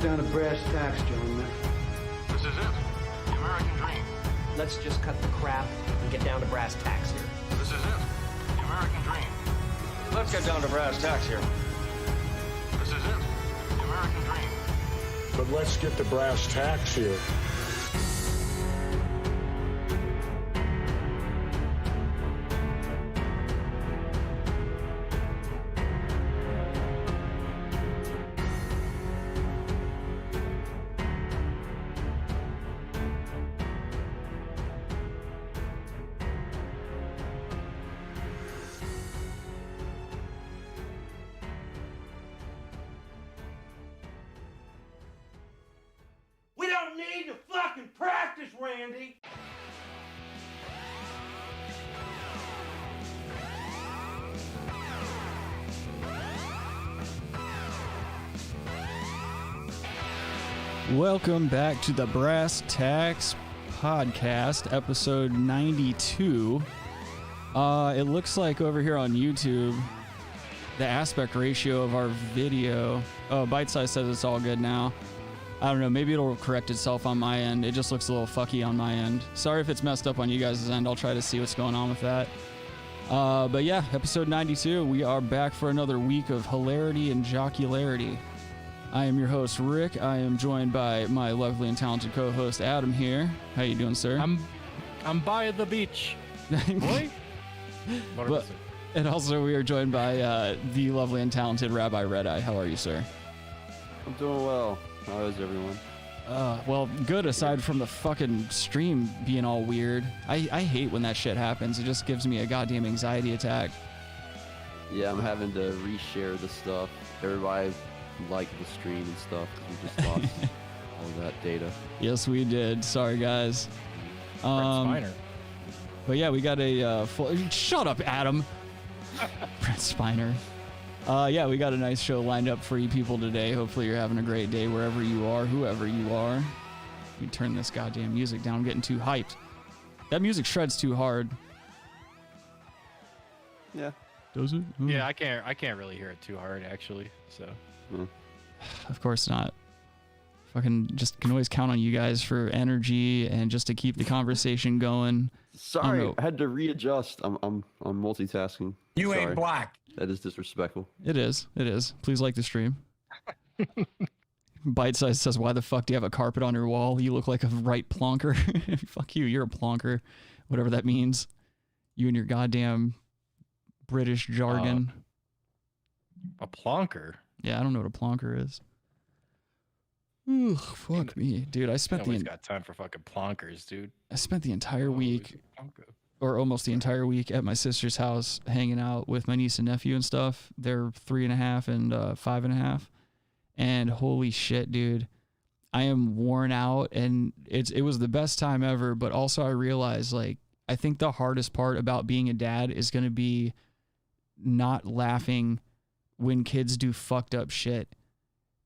down to brass tacks, gentlemen. This is it. The American dream. Let's just cut the crap and get down to brass tacks here. This is it. The American dream. Let's get down to brass tacks here. This is it. The American dream. But let's get to brass tacks here. Need to fucking practice, Randy! Welcome back to the Brass Tacks Podcast, episode 92. It looks like over here on YouTube, the aspect ratio of our video... Oh, Bite Size says it's all good now. I don't know, maybe it'll correct itself on my end. It just looks a little fucky on my end. Sorry if it's messed up on you guys' end. I'll try to see what's going on with that. But yeah, episode 92, we are back for another week of hilarity and jocularity. I am your host, Rick. I am joined by my lovely and talented co-host, Adam here. How you doing, sir? I'm by the beach. Boy? And also we are joined by the lovely and talented Rabbi Red Eye. How are you, sir? I'm doing well. How is everyone? Well, good aside from the fucking stream being all weird. I hate when that shit happens. It just gives me a goddamn anxiety attack. Yeah, I'm having to reshare the stuff. Everybody liked the stream and stuff because we just lost all that data. Yes, we did. Sorry, guys. But yeah, we got a full... Shut up, Adam! Brent Spiner. Yeah, we got a nice show lined up for you people today. Hopefully you're having a great day wherever you are, whoever you are. Let me turn this goddamn music down. I'm getting too hyped. That music shreds too hard. Yeah. Does it? Ooh. Yeah, I can't really hear it too hard, actually, so. Of course not. Fucking just can always count on you guys for energy and just to keep the conversation going. Sorry, I had to readjust. I'm multitasking. You ain't black. That is disrespectful. It is. It is. Please like the stream. Bite Size says, why the fuck do you have a carpet on your wall? You look like a right plonker. Fuck you. You're a plonker. Whatever that means. You and your goddamn British jargon. A plonker? Yeah, I don't know what a plonker is. Ooh, fuck me. Dude, I spent Nobody's got time for fucking plonkers, dude. I spent the entire week... or almost the entire week at my sister's house hanging out with my niece and nephew and stuff. They're 3.5 and 5.5. And holy shit, dude. I am worn out and it was the best time ever, but also I realized like I think the hardest part about being a dad is going to be not laughing when kids do fucked up shit.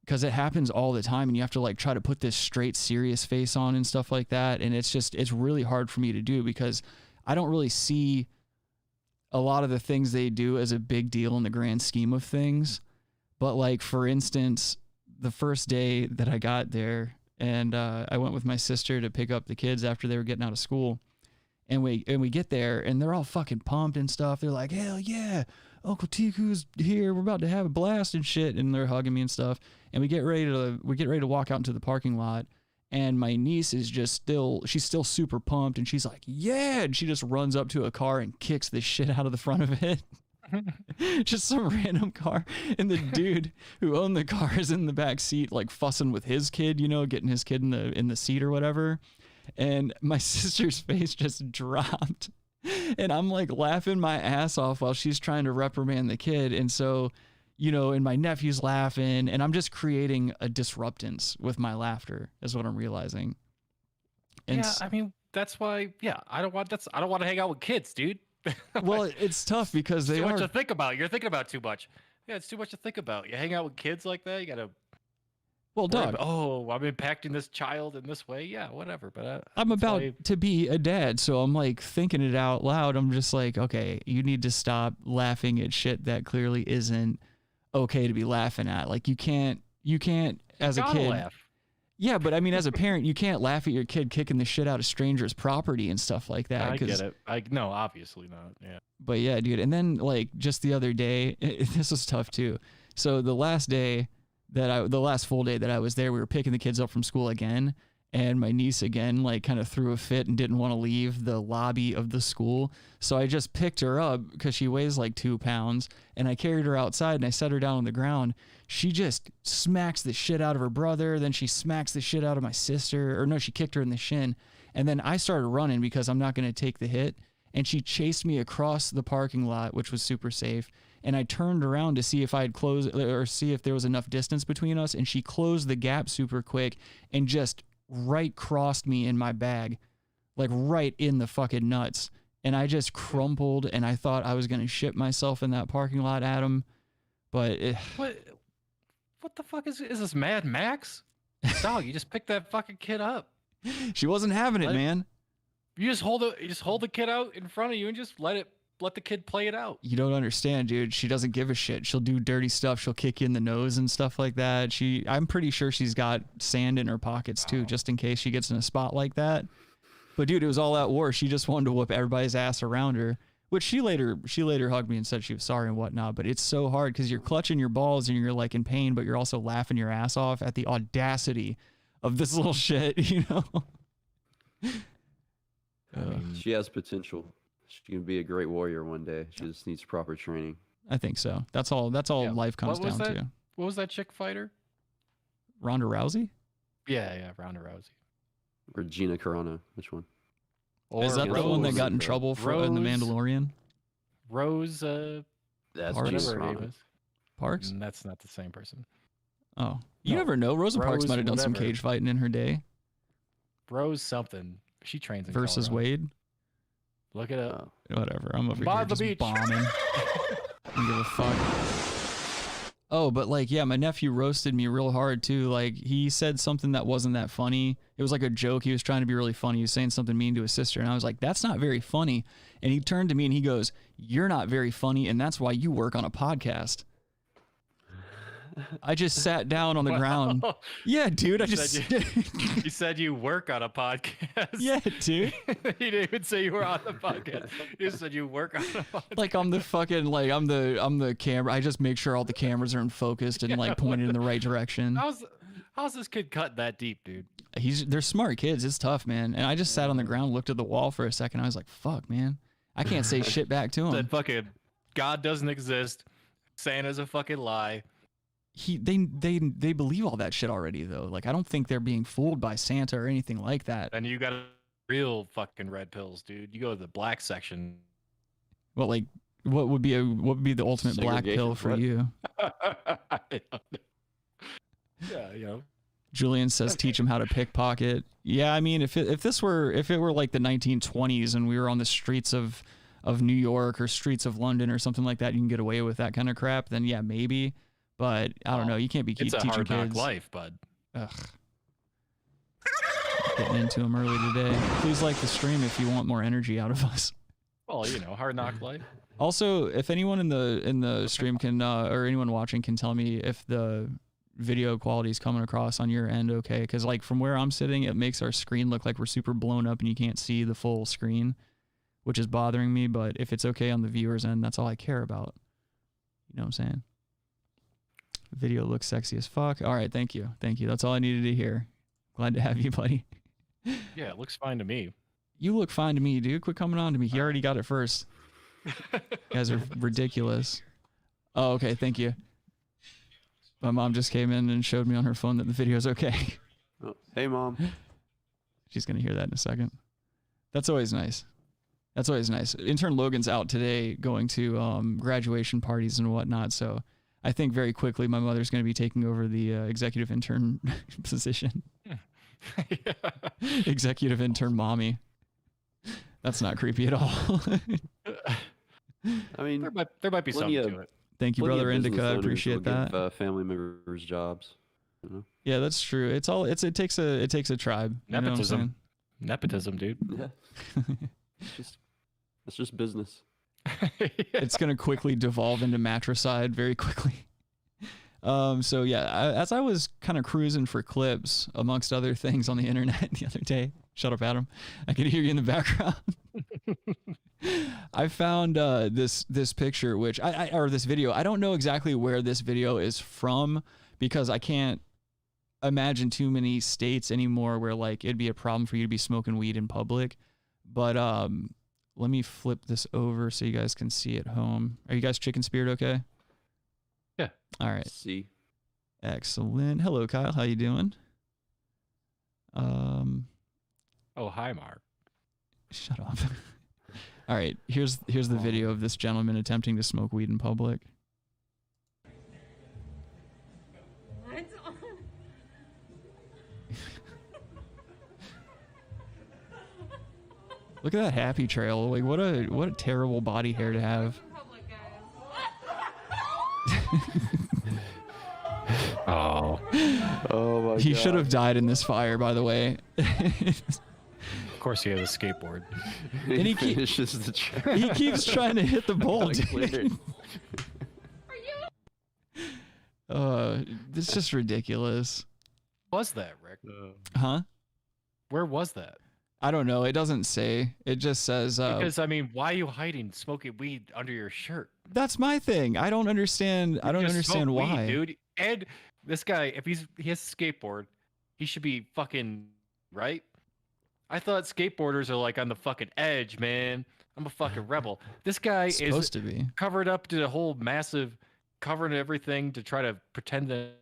Because it happens all the time and you have to like try to put this straight serious face on and stuff like that. And it's really hard for me to do because I don't really see a lot of the things they do as a big deal in the grand scheme of things. But like, for instance, the first day that I got there and I went with my sister to pick up the kids after they were getting out of school. And we get there and they're all fucking pumped and stuff. They're like, hell yeah, Uncle Tiku's here. We're about to have a blast and shit. And they're hugging me and stuff. And we get ready to walk out into the parking lot. And my niece is she's still super pumped. And she's like, yeah. And she just runs up to a car and kicks the shit out of the front of it. Just some random car. And the dude who owned the car is in the back seat, like fussing with his kid, you know, getting his kid in the seat or whatever. And my sister's face just dropped. And I'm like laughing my ass off while she's trying to reprimand the kid. And so, you know, and my nephew's laughing and I'm just creating a disruptance with my laughter is what I'm realizing. And yeah, I mean, that's why, yeah, I don't want to hang out with kids, dude. Well, it's tough because they too much to think about. You're thinking about too much. Yeah, it's too much to think about. You hang out with kids like that, you got to. Well, dog. Oh, I'm impacting this child in this way. Yeah, whatever. But I'm about to be a dad, so I'm like thinking it out loud. I'm just like, okay, you need to stop laughing at shit that clearly isn't okay to be laughing at. Like you can't you can't, as a Gotta kid. laugh. Yeah, but I mean, as a parent, you can't laugh at your kid kicking the shit out of strangers' property and stuff like that. I get it. No, obviously not. Yeah. But yeah, dude. And then like just the other day, this was tough too. So the last full day that I was there, we were picking the kids up from school again. And my niece again, like kind of threw a fit and didn't want to leave the lobby of the school. So I just picked her up because she weighs like 2 pounds, and I carried her outside and I set her down on the ground. She just smacks the shit out of her brother. Then she smacks the shit out of my sister, or no, she kicked her in the shin. And then I started running because I'm not going to take the hit. And she chased me across the parking lot, which was super safe. And I turned around to see if I had closed or see if there was enough distance between us. And she closed the gap super quick and just right crossed me in my bag, like right in the fucking nuts. And I just crumpled, and I thought I was going to shit myself in that parking lot, Adam. But What the fuck is this, Mad Max? Dog, you just picked that fucking kid up. She wasn't having it, man. You just hold the kid out in front of you and just let the kid play it out. You don't understand, dude. She doesn't give a shit. She'll do dirty stuff. She'll kick you in the nose and stuff like that. I'm pretty sure she's got sand in her pockets too, just in case she gets in a spot like that. But dude, it was all out war. She just wanted to whoop everybody's ass around her, which she later hugged me and said she was sorry and whatnot. But it's so hard because you're clutching your balls and you're like in pain, but you're also laughing your ass off at the audacity of this little shit, you know? She has potential. She can be a great warrior one day. She just needs proper training. I think so. That's all life comes down to. What was that chick fighter? Ronda Rousey? Yeah, Ronda Rousey. Or Gina Carano. Which one? Is that the one that got in trouble in The Mandalorian? Rose, That's Parks? Gina whatever her name Carano. is. Parks? That's not the same person. Oh. You No. never know. Rosa Parks Rose might have done some whatever. cage fighting in her day. Rose something. She trains in Versus Colorado. Wade? Look it up. Whatever. I'm over By here the just beach. bombing. I don't give a fuck. Oh, but like, yeah, my nephew roasted me real hard too. Like, he said something that wasn't that funny. It was like a joke. He was trying to be really funny. He was saying something mean to his sister. And I was like, that's not very funny. And he turned to me and he goes, you're not very funny. And that's why you work on a podcast. I just sat down on the ground. Yeah, dude. You said you work on a podcast. Yeah, dude. You didn't even say you were on the podcast. You just said you work on a podcast. Like I'm the fucking I'm the camera. I just make sure all the cameras are in focused and like pointed in the right direction. How's this kid cut that deep, dude? They're smart kids. It's tough, man. And I just sat on the ground, looked at the wall for a second. I was like, fuck, man. I can't say shit back to him. Said fucking God doesn't exist. Santa's a fucking lie. They believe all that shit already though. Like I don't think they're being fooled by Santa or anything like that. And you got real fucking red pills, dude. You go to the black section. Well, like what would be the ultimate black pill for you? Yeah, you know. Julian says teach them how to pickpocket. Yeah, I mean if it were like the 1920s and we were on the streets of New York or streets of London or something like that, you can get away with that kind of crap, then yeah, maybe. But I don't know. You can't be teaching kids. It's a hard knock life, bud. Ugh. Getting into them early today. Please like the stream if you want more energy out of us. Well, you know, hard knock life. Also, if anyone in the stream can or anyone watching can tell me if the video quality is coming across on your end, okay? Because like from where I'm sitting, it makes our screen look like we're super blown up and you can't see the full screen, which is bothering me. But if it's okay on the viewer's end, that's all I care about. You know what I'm saying? Video looks sexy as fuck. All right, thank you. That's all I needed to hear. Glad to have you, buddy. Yeah, it looks fine to me. You look fine to me, dude. Quit coming on to me. He already got it first. You guys are ridiculous. Oh, okay, thank you. My mom just came in and showed me on her phone that the video's okay. Oh, hey, Mom. She's going to hear that in a second. That's always nice. Intern Logan's out today going to graduation parties and whatnot, so I think very quickly my mother's going to be taking over the executive intern position. Yeah. Executive intern mommy. That's not creepy at all. I mean, there might be something to it. Thank you, brother Indica. I appreciate that. Give, family members jobs. You know? Yeah, that's true. It takes a tribe. You know what I'm saying? Nepotism, dude. Yeah. It's just business. It's gonna quickly devolve into matricide very quickly. So yeah, as I was kind of cruising for clips amongst other things on the internet the other day, shut up, Adam. I can hear you in the background. I found this picture, which or this video. I don't know exactly where this video is from because I can't imagine too many states anymore where like it'd be a problem for you to be smoking weed in public. But let me flip this over so you guys can see at home. Are you guys chicken speared okay? Yeah. All right. See. Excellent. Hello, Kyle. How you doing? Oh, hi, Mark. Shut up. All right. Here's the video of this gentleman attempting to smoke weed in public. What? Look at that happy trail. Like what a terrible body hair to have. Oh. Oh my god. He should have died in this fire, by the way. Of course, he has a skateboard. And he finishes the track. He keeps trying to hit the bowl, dude. This is just ridiculous. What was that, Rick? Huh? Where was that? I don't know. It doesn't say. It just says. Because I mean, why are you hiding smoking weed under your shirt? That's my thing. I don't understand. I don't Just understand smoke why, weed, dude. And this guy, if he has a skateboard, he should be fucking right. I thought skateboarders are like on the fucking edge, man. I'm a fucking rebel. This guy is supposed to be covered up to the whole massive, covering everything to try to pretend that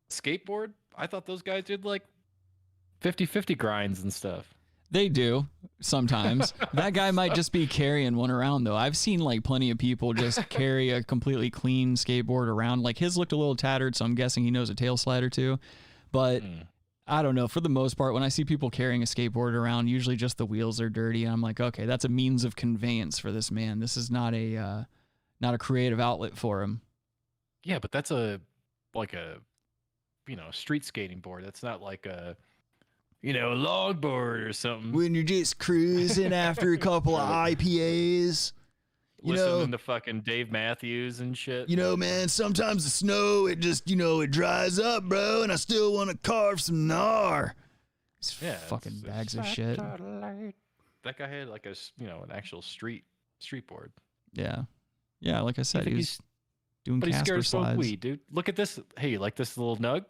skateboard. I thought those guys did like 50-50 grinds and stuff. They do sometimes. That guy might just be carrying one around though. I've seen like plenty of people just carry a completely clean skateboard around. Like his looked a little tattered, so I'm guessing he knows a tail slide or two. But I don't know. For the most part, when I see people carrying a skateboard around, usually just the wheels are dirty, and I'm like, okay, that's a means of conveyance for this man. This is not a creative outlet for him. Yeah, but that's like a street skating board. That's not like a longboard or something. When you're just cruising after a couple of IPAs, listening to fucking Dave Matthews and shit. Man, sometimes the snow, it just, it dries up, bro, and I still want to carve some gnar. Yeah, fucking bags of shit. That guy had like an actual street board. Yeah. Yeah, like I said, he was doing but he's Casper scared to smoke slides. weed, dude. Look at this. Hey, you like this little nug?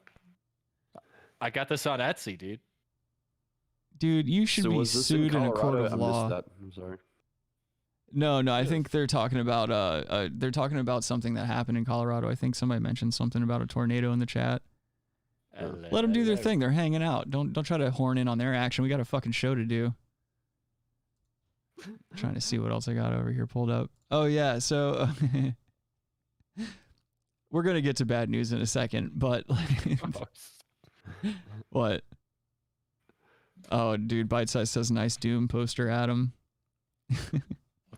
I got this on Etsy, dude. Dude, you should be sued in a court of law. I'm sorry. No, I think they're talking about something that happened in Colorado. I think somebody mentioned something about a tornado in the chat. Let them do their thing. They're hanging out. Don't try to horn in on their action. We got a fucking show to do. Trying to see what else I got over here pulled up. Oh yeah, so we're gonna get to bad news in a second, but what? Oh, dude, Bite Size says nice Doom poster, Adam.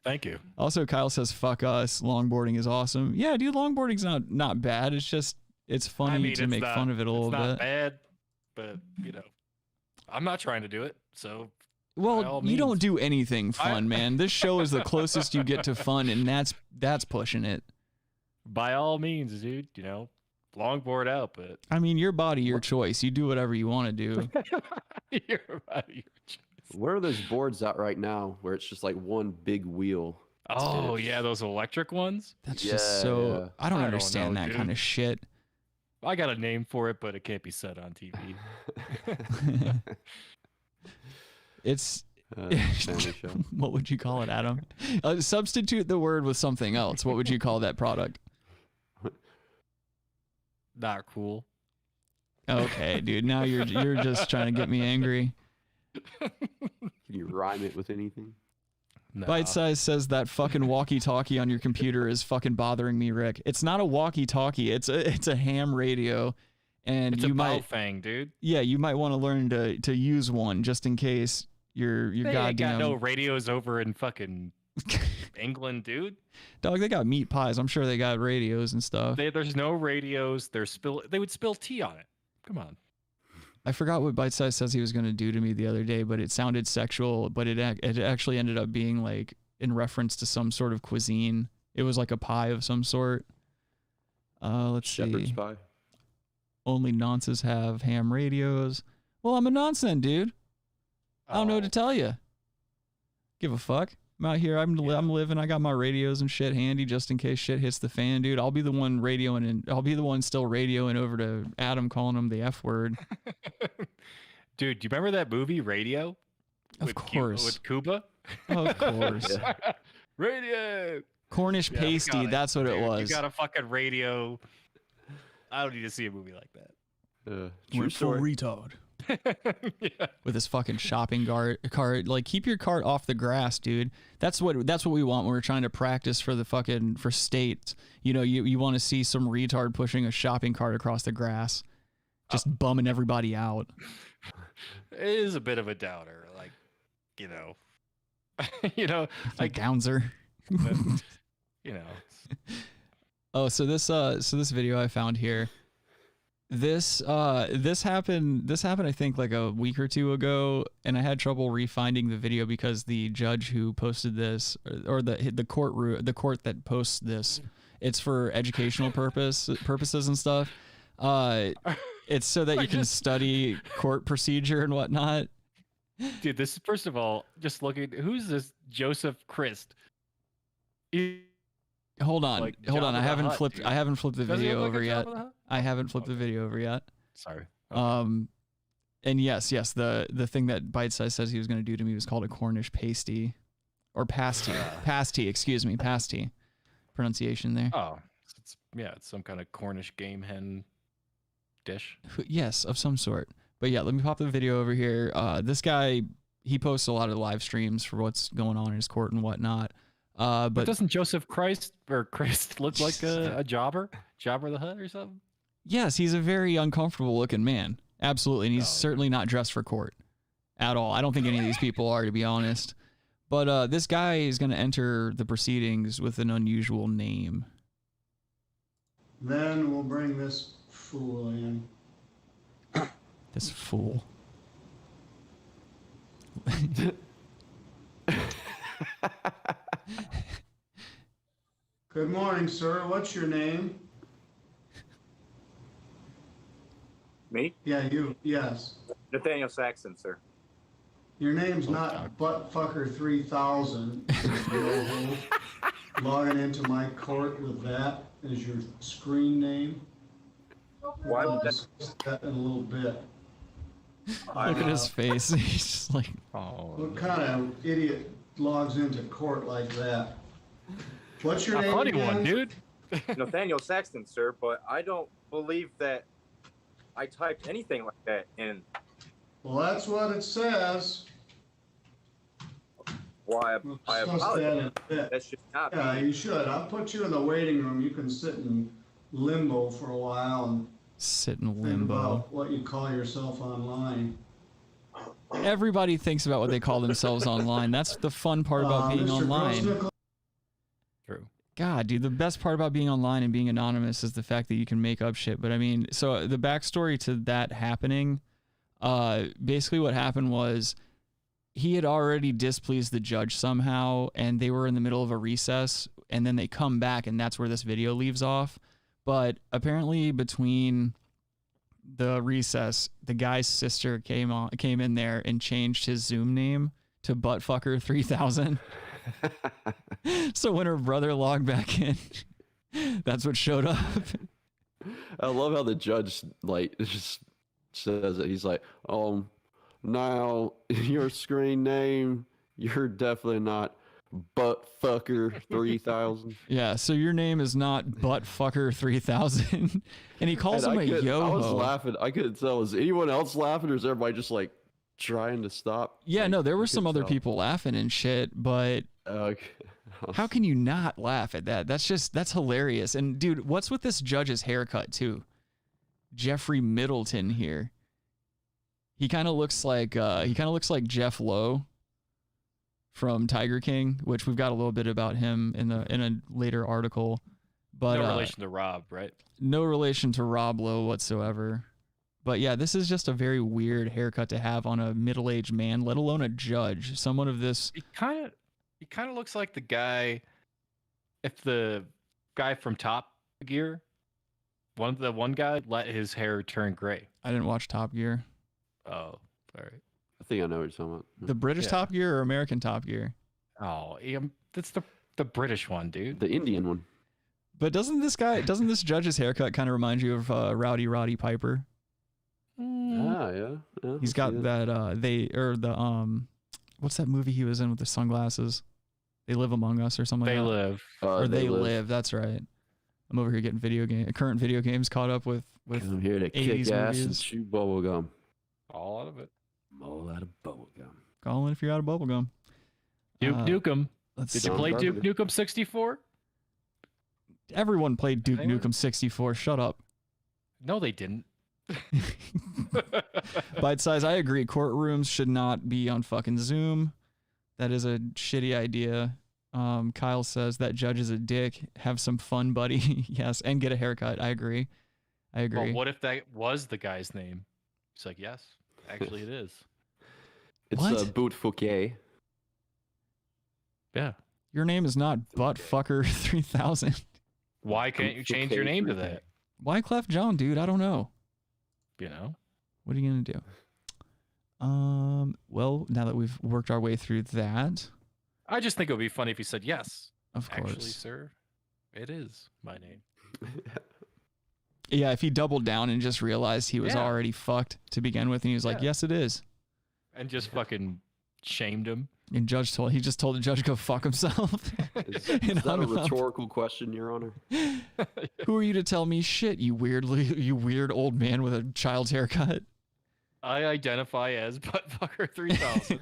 Thank you. Also, Kyle says fuck us. Longboarding is awesome. Yeah, dude, longboarding's not bad. It's just it's funny to make fun of it a little bit. It's not bad, but I'm not trying to do it. So, well, you don't do anything fun, man. This show is the closest you get to fun, and that's pushing it. By all means, dude. Longboard out, but I mean, your body, your choice. You do whatever you want to do. your body, your choice. Where are those boards out right now where it's just like one big wheel? Oh, yeah, those electric ones? That's just so... Yeah. I don't understand that kind of shit. I got a name for it, but it can't be said on TV. It's... Family show. What would you call it, Adam? Substitute the word with something else. What would you call that product? Not cool. Okay, dude. Now you're just trying to get me angry. Can you rhyme it with anything? No. Bite Size says that fucking walkie-talkie on your computer is fucking bothering me, Rick. It's not a walkie-talkie. It's a ham radio, and it's you a might Baofeng, dude. Yeah, you might want to learn to use one just in case your They ain't goddamn. got no radios over in fucking England, dude. Dog, they got meat pies. I'm sure they got radios and stuff. There's no radios. They would spill tea on it. Come on. I forgot what Bite Size says he was going to do to me the other day, but it sounded sexual, but it actually ended up being like in reference to some sort of cuisine. It was like a pie of some sort. Let's Shepherd's see. pie. Only nonces have ham radios. Well, I'm a nonsense, dude. I don't know what to tell you. Give a fuck. I'm out here. I'm living. I got my radios and shit handy just in case shit hits the fan, dude. I'll be the one radioing, and I'll be the one still radioing over to Adam, calling him the F word. Dude, do you remember that movie Radio? Of course. With Cuba? Of course. Radio. Cornish Yeah, pasty. got it, That's what it dude. was. You got a fucking radio. I don't need to see a movie like that. True Went full story. retard. Yeah. With his fucking shopping cart. Like, keep your cart off the grass, dude. That's what we want when we're trying to practice for for states. You know, you want to see some retard pushing a shopping cart across the grass, just bumming everybody out. It is a bit of a downer, like, you know, Like Downser. you know. Oh, so this video I found here. This happened I think like a week or two ago, and I had trouble refinding the video because the judge who posted this, or the court that posts this, it's for educational purposes and stuff. It's so that you can study court procedure and whatnot. Dude, this is, first of all, just looking, who's this Joseph Christ? Hold on. Like I Jabba haven't the Hutt, flipped dude. I haven't flipped the Does he video look like over a yet. Jabba the Hutt? I haven't flipped the Okay. video over yet. Sorry. And yes, the thing that Bite Size says he was going to do to me was called a Cornish pasty, or pasty. Pasty, excuse me, pasty. Pronunciation there. Oh, it's some kind of Cornish game hen dish. Yes, of some sort. But yeah, let me pop the video over here. This guy, he posts a lot of live streams for what's going on in his court and whatnot. But But doesn't Joseph Christ look like a jobber? Jabba the Hutt or something? yes, he's a very uncomfortable looking man. Absolutely. And he's certainly not dressed for court at all. I don't think any of these people are, to be honest. But this guy is going to enter the proceedings with an unusual name. Then we'll bring this fool in. This fool. Good morning, sir. What's your name? Me? Yeah, you. Yes. Nathaniel Saxon, sir. Your name's not buttfucker 3000. Logging into my court with that as your screen name. Why We'll would that? discuss that in a little bit. Look at his face. He's just like, What kind of idiot logs into court like that? What's your A name funny again? one, dude. Nathaniel Saxton, sir, but I don't believe that I typed anything like that in. Well, that's what it says. Why, We'll I discuss that apologize. in a bit. That should not be. Yeah, you should. I'll put you in the waiting room. You can sit in limbo for a while and sit in think limbo. about what you call yourself online. Everybody thinks about what they call themselves online. That's the fun part about being Mr. online. Grossnick, True. God, dude, the best part about being online and being anonymous is the fact that you can make up shit. But I mean, so the backstory to that happening, basically what happened was he had already displeased the judge somehow, and they were in the middle of a recess, and then they come back, and that's where this video leaves off. But apparently between the recess, the guy's sister came in there and changed his Zoom name to buttfucker 3000. So when her brother logged back in, that's what showed up. I love how the judge just says it. He's like, now your screen name, you're definitely not buttfucker 3000. Yeah, so your name is not buttfucker 3000, and he calls him a yo-ho. I was laughing. I couldn't tell. Was anyone else laughing, or is everybody just like trying to stop? Yeah, no, there were some other tell. people laughing and shit, but Okay. how can you not laugh at that? That's hilarious. And dude, what's with this judge's haircut too? Jeffrey Middleton here. He kind of looks like Jeff Lowe from Tiger King, which we've got a little bit about him in a later article. But No relation to Rob, right? no relation to Rob Lowe whatsoever. But yeah, this is just a very weird haircut to have on a middle-aged man, let alone a judge. Someone of this. He kind of looks like the guy, if the guy from Top Gear one guy let his hair turn gray. I didn't watch Top Gear. Oh, all right. I think I know what you're talking about. The British Top Gear or American Top Gear? Oh, that's the British one, dude. The Indian one. But doesn't this judge's haircut kind of remind you of Rowdy Roddy Piper? Yeah. He's got that what's that movie he was in with the sunglasses? They Live Among Us or something like that. They live. That's right. I'm over here getting current video games caught up with I'm here to 80s kick ass movies. and chew bubble gum. All out of it. All out of bubble gum. Call in if you're out of bubblegum. Duke Nukem. Let's Did see. you play Duke Nukem 64? Everyone played Duke Nukem 64. Shut up. No, they didn't. Bite size, I agree. Courtrooms should not be on fucking Zoom. That is a shitty idea. Kyle says that judge is a dick. Have some fun, buddy. Yes, and get a haircut. I agree. Well, what if that was the guy's name? He's like, yes, actually it is. It's Bootfucker. Yeah. Your name is not Buttfucker 3000. Why can't you change your name to that? Wyclef John, dude. I don't know. You know? What are you gonna do? Well, now that we've worked our way through that, I just think it would be funny if he said yes. Of course. Actually, sir, it is my name. yeah, if he doubled down and just realized he was already fucked to begin with, and he was like, "Yes, it is," and just fucking shamed him. And he just told the judge to go fuck himself. Is that a rhetorical question, Your Honor? Who are you to tell me shit, you weird old man with a child's haircut? I identify as Buttfucker 3000.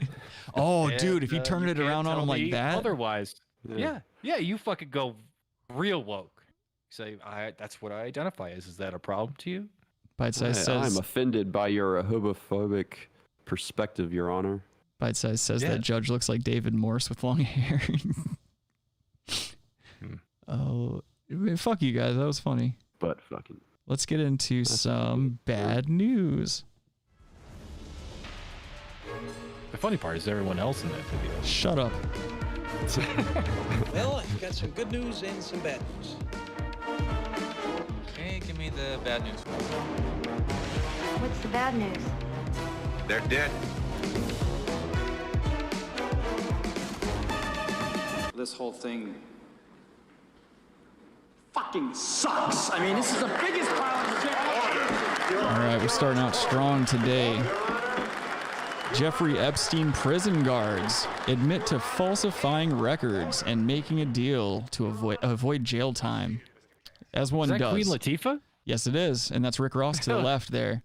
Oh, dude, if you turn it around on him like that. Otherwise, yeah, you fucking go real woke. Say, that's what I identify as. Is that a problem to you? Bite size says, I'm offended by your homophobic perspective, Your Honor. Bite size says that judge looks like David Morse with long hair. Oh, fuck you guys. That was funny. But fucking. Let's get into some bad news. The funny part is everyone else in that video. Shut up. Well, I've got some good news and some bad news. Okay, give me the bad news. What's the bad news? They're dead. This whole thing fucking sucks. I mean, this is the biggest pile of shit. All right, we're starting out strong today. Jeffrey Epstein prison guards admit to falsifying records and making a deal to avoid jail time. As one Is that does. Queen Latifah? Yes, it is. And that's Rick Ross to the left there.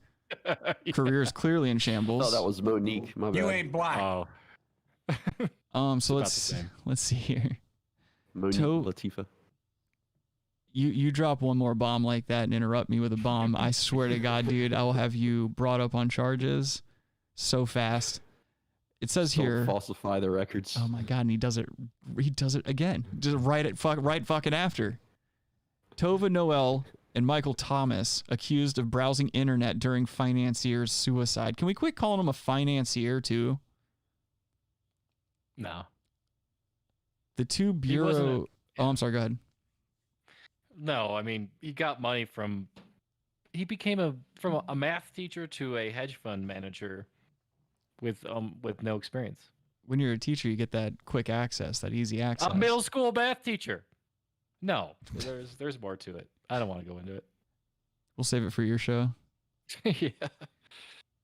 Career is clearly in shambles. Oh, that was Monique. My bad. You ain't black. Oh. So let's see here. Monique Latifah. You drop one more bomb like that and interrupt me with a bomb, I swear to God, dude, I will have you brought up on charges so fast. It says here, falsify the records. Oh my God, and he does it again. Just right fucking after. Tova Noel and Michael Thomas accused of browsing internet during financier's suicide. Can we quit calling him a financier too? No. The two bureau. I'm sorry. Go ahead. No, I mean, he got money from. He became from a math teacher to a hedge fund manager, with no experience. When you're a teacher, you get that quick access, that easy access. A middle school math teacher. No, there's more to it. I don't want to go into it. We'll save it for your show. Yeah.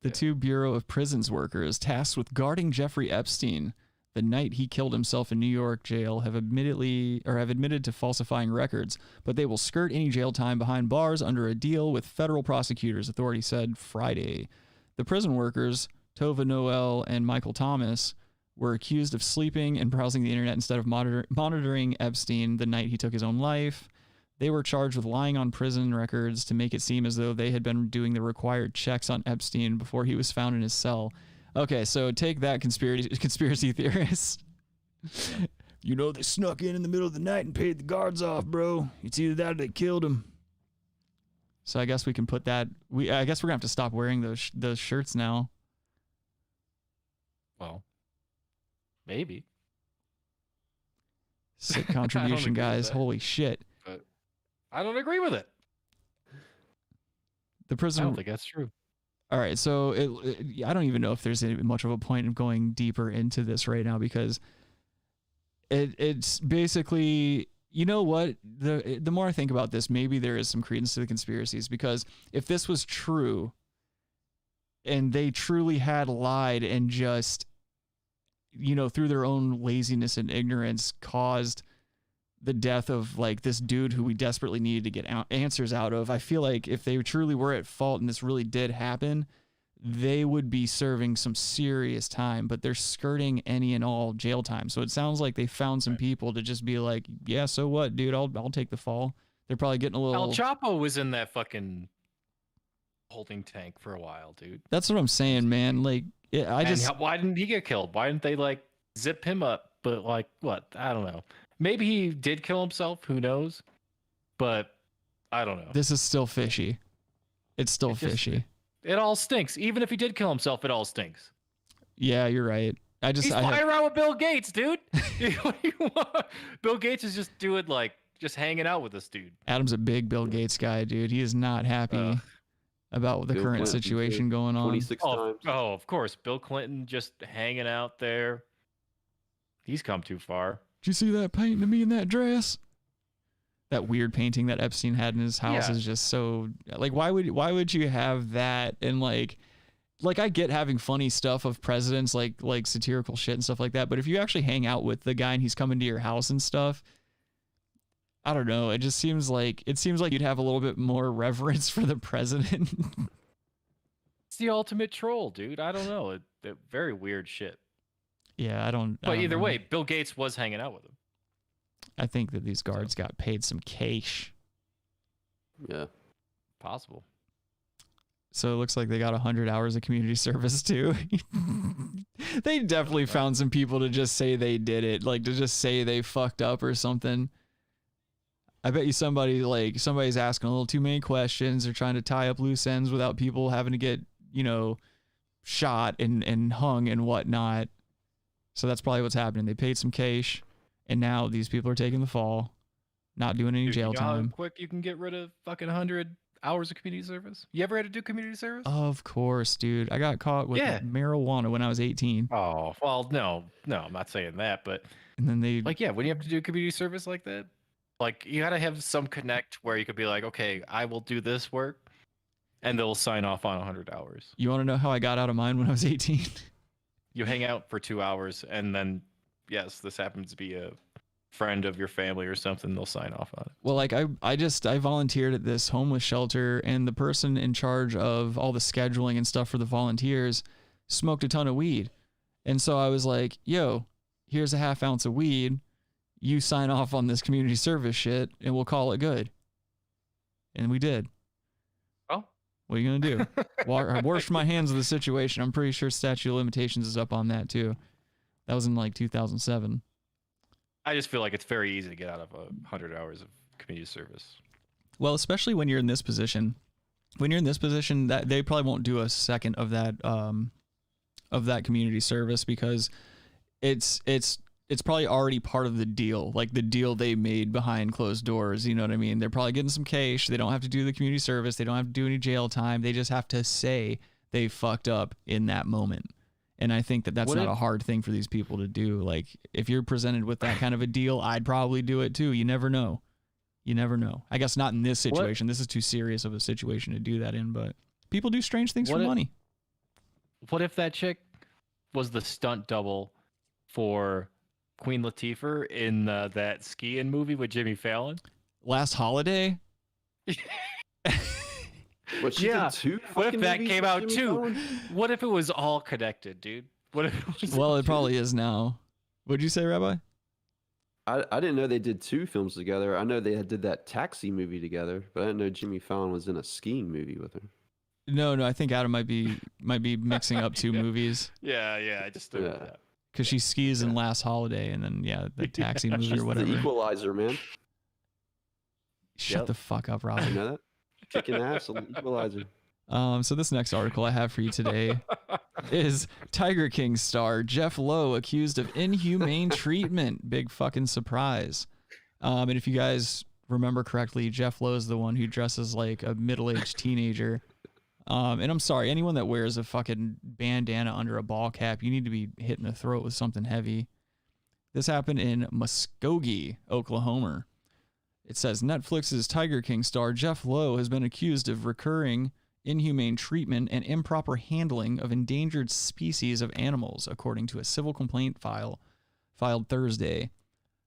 The two Bureau of Prisons workers tasked with guarding Jeffrey Epstein the night he killed himself in New York jail have admitted to falsifying records, but they will skirt any jail time behind bars under a deal with federal prosecutors, authorities said Friday. The prison workers, Tova Noel and Michael Thomas, were accused of sleeping and browsing the internet instead of monitoring Epstein the night he took his own life. They were charged with lying on prison records to make it seem as though they had been doing the required checks on Epstein before he was found in his cell. Okay, so take that, conspiracy theorists. You know, they snuck in the middle of the night and paid the guards off, bro. It's either that or they killed him. So I guess we can put that. I guess we're gonna have to stop wearing those shirts now. Well, maybe. Sick contribution, guys. Holy shit. But I don't agree with it. The prison. I don't think that's true. All right, so I don't even know if there's much of a point of going deeper into this right now because it's basically, you know what? The more I think about this, maybe there is some credence to the conspiracies, because if this was true and they truly had lied and just, you know, through their own laziness and ignorance caused the death of like this dude who we desperately needed to get answers out of, I feel like if they truly were at fault and this really did happen, they would be serving some serious time, but they're skirting any and all jail time. So it sounds like they found some people to just be like, yeah, so what, dude, I'll take the fall. They're probably getting a little... El Chapo was in that fucking holding tank for a while, dude. That's what I'm saying, man. Like, why didn't he get killed? Why didn't they like zip him up? But like, what? I don't know. Maybe he did kill himself. Who knows? But I don't know. This is still fishy. It's still fishy. It all stinks. Even if he did kill himself, it all stinks. Yeah, you're right. He's flying around with Bill Gates, dude. What do you want? Bill Gates is just doing like just hanging out with this dude. Adam's a big Bill Gates guy, dude. He is not happy about the current situation going on. 26 times. Oh, of course. Bill Clinton just hanging out there. He's come too far. Did you see that painting of me in that dress? That weird painting that Epstein had in his house is just so like, why would you have that? And like I get having funny stuff of presidents, like satirical shit and stuff like that. But if you actually hang out with the guy and he's coming to your house and stuff, I don't know. It just seems like you'd have a little bit more reverence for the president. It's the ultimate troll, dude. I don't know. Very weird shit. Yeah, I don't either know. way, Bill Gates was hanging out with him. I think that these guards got paid some cash. Yeah. Possible. So it looks like they got 100 hours of community service too. They definitely found some people to just say they did it, like to just say they fucked up or something. I bet you somebody's asking a little too many questions. They're trying to tie up loose ends without people having to get, you know, shot and hung and whatnot. So that's probably what's happening. They paid some cash, and now these people are taking the fall, not doing any jail time. How quick you can get rid of fucking 100 hours of community service? You ever had to do community service? Of course, dude. I got caught with marijuana when I was 18. Oh, well, no, I'm not saying that, but and then they like, yeah, when you have to do community service like that, like you gotta have some connect where you could be like, okay, I will do this work, and they'll sign off on 100 hours. You want to know how I got out of mine when I was 18? You hang out for 2 hours, and then, yes, this happens to be a friend of your family or something, they'll sign off on it. Well, like I volunteered at this homeless shelter, and the person in charge of all the scheduling and stuff for the volunteers smoked a ton of weed. And so I was like, yo, here's a half ounce of weed. You sign off on this community service shit, and we'll call it good. And we did. Oh. What are you going to do? I washed my hands of the situation. I'm pretty sure statute of limitations is up on that, too. That was in, like, 2007. I just feel like it's very easy to get out of 100 hours of community service. Well, especially when you're in this position. When you're in this position, that they probably won't do a second of that community service because it's probably already part of the deal, like the deal they made behind closed doors. You know what I mean? They're probably getting some cash. They don't have to do the community service. They don't have to do any jail time. They just have to say they fucked up in that moment. And I think that that's not a hard thing for these people to do. Like, if you're presented with that kind of a deal, I'd probably do it too. You never know. You never know. I guess not in this situation. This is too serious of a situation to do that in, but people do strange things for money. What if that chick was the stunt double for Queen Latifah in that skiing movie with Jimmy Fallon? Last Holiday? What, yeah. Did two what if that movies came out Jimmy too? Fallon? What if it was all connected, dude? What if it was Well, it probably is now. What'd you say, Rabbi? I didn't know they did two films together. I know they did that Taxi movie together, but I didn't know Jimmy Fallon was in a skiing movie with her. No, I think Adam might be mixing up two movies. Yeah, I just thought that. Because she skis in Last Holiday, and then the Taxi movie She's or whatever. The Equalizer, man. Shut the fuck up, Robbie. You know that? Kicking ass on the Equalizer. So this next article I have for you today is Tiger King star Jeff Lowe accused of inhumane treatment. Big fucking surprise. And if you guys remember correctly, Jeff Lowe is the one who dresses like a middle-aged teenager And I'm sorry, anyone that wears a fucking bandana under a ball cap, you need to be hit in the throat with something heavy. This happened in Muskogee, Oklahoma. It says Netflix's Tiger King star Jeff Lowe has been accused of recurring inhumane treatment and improper handling of endangered species of animals, according to a civil complaint filed Thursday.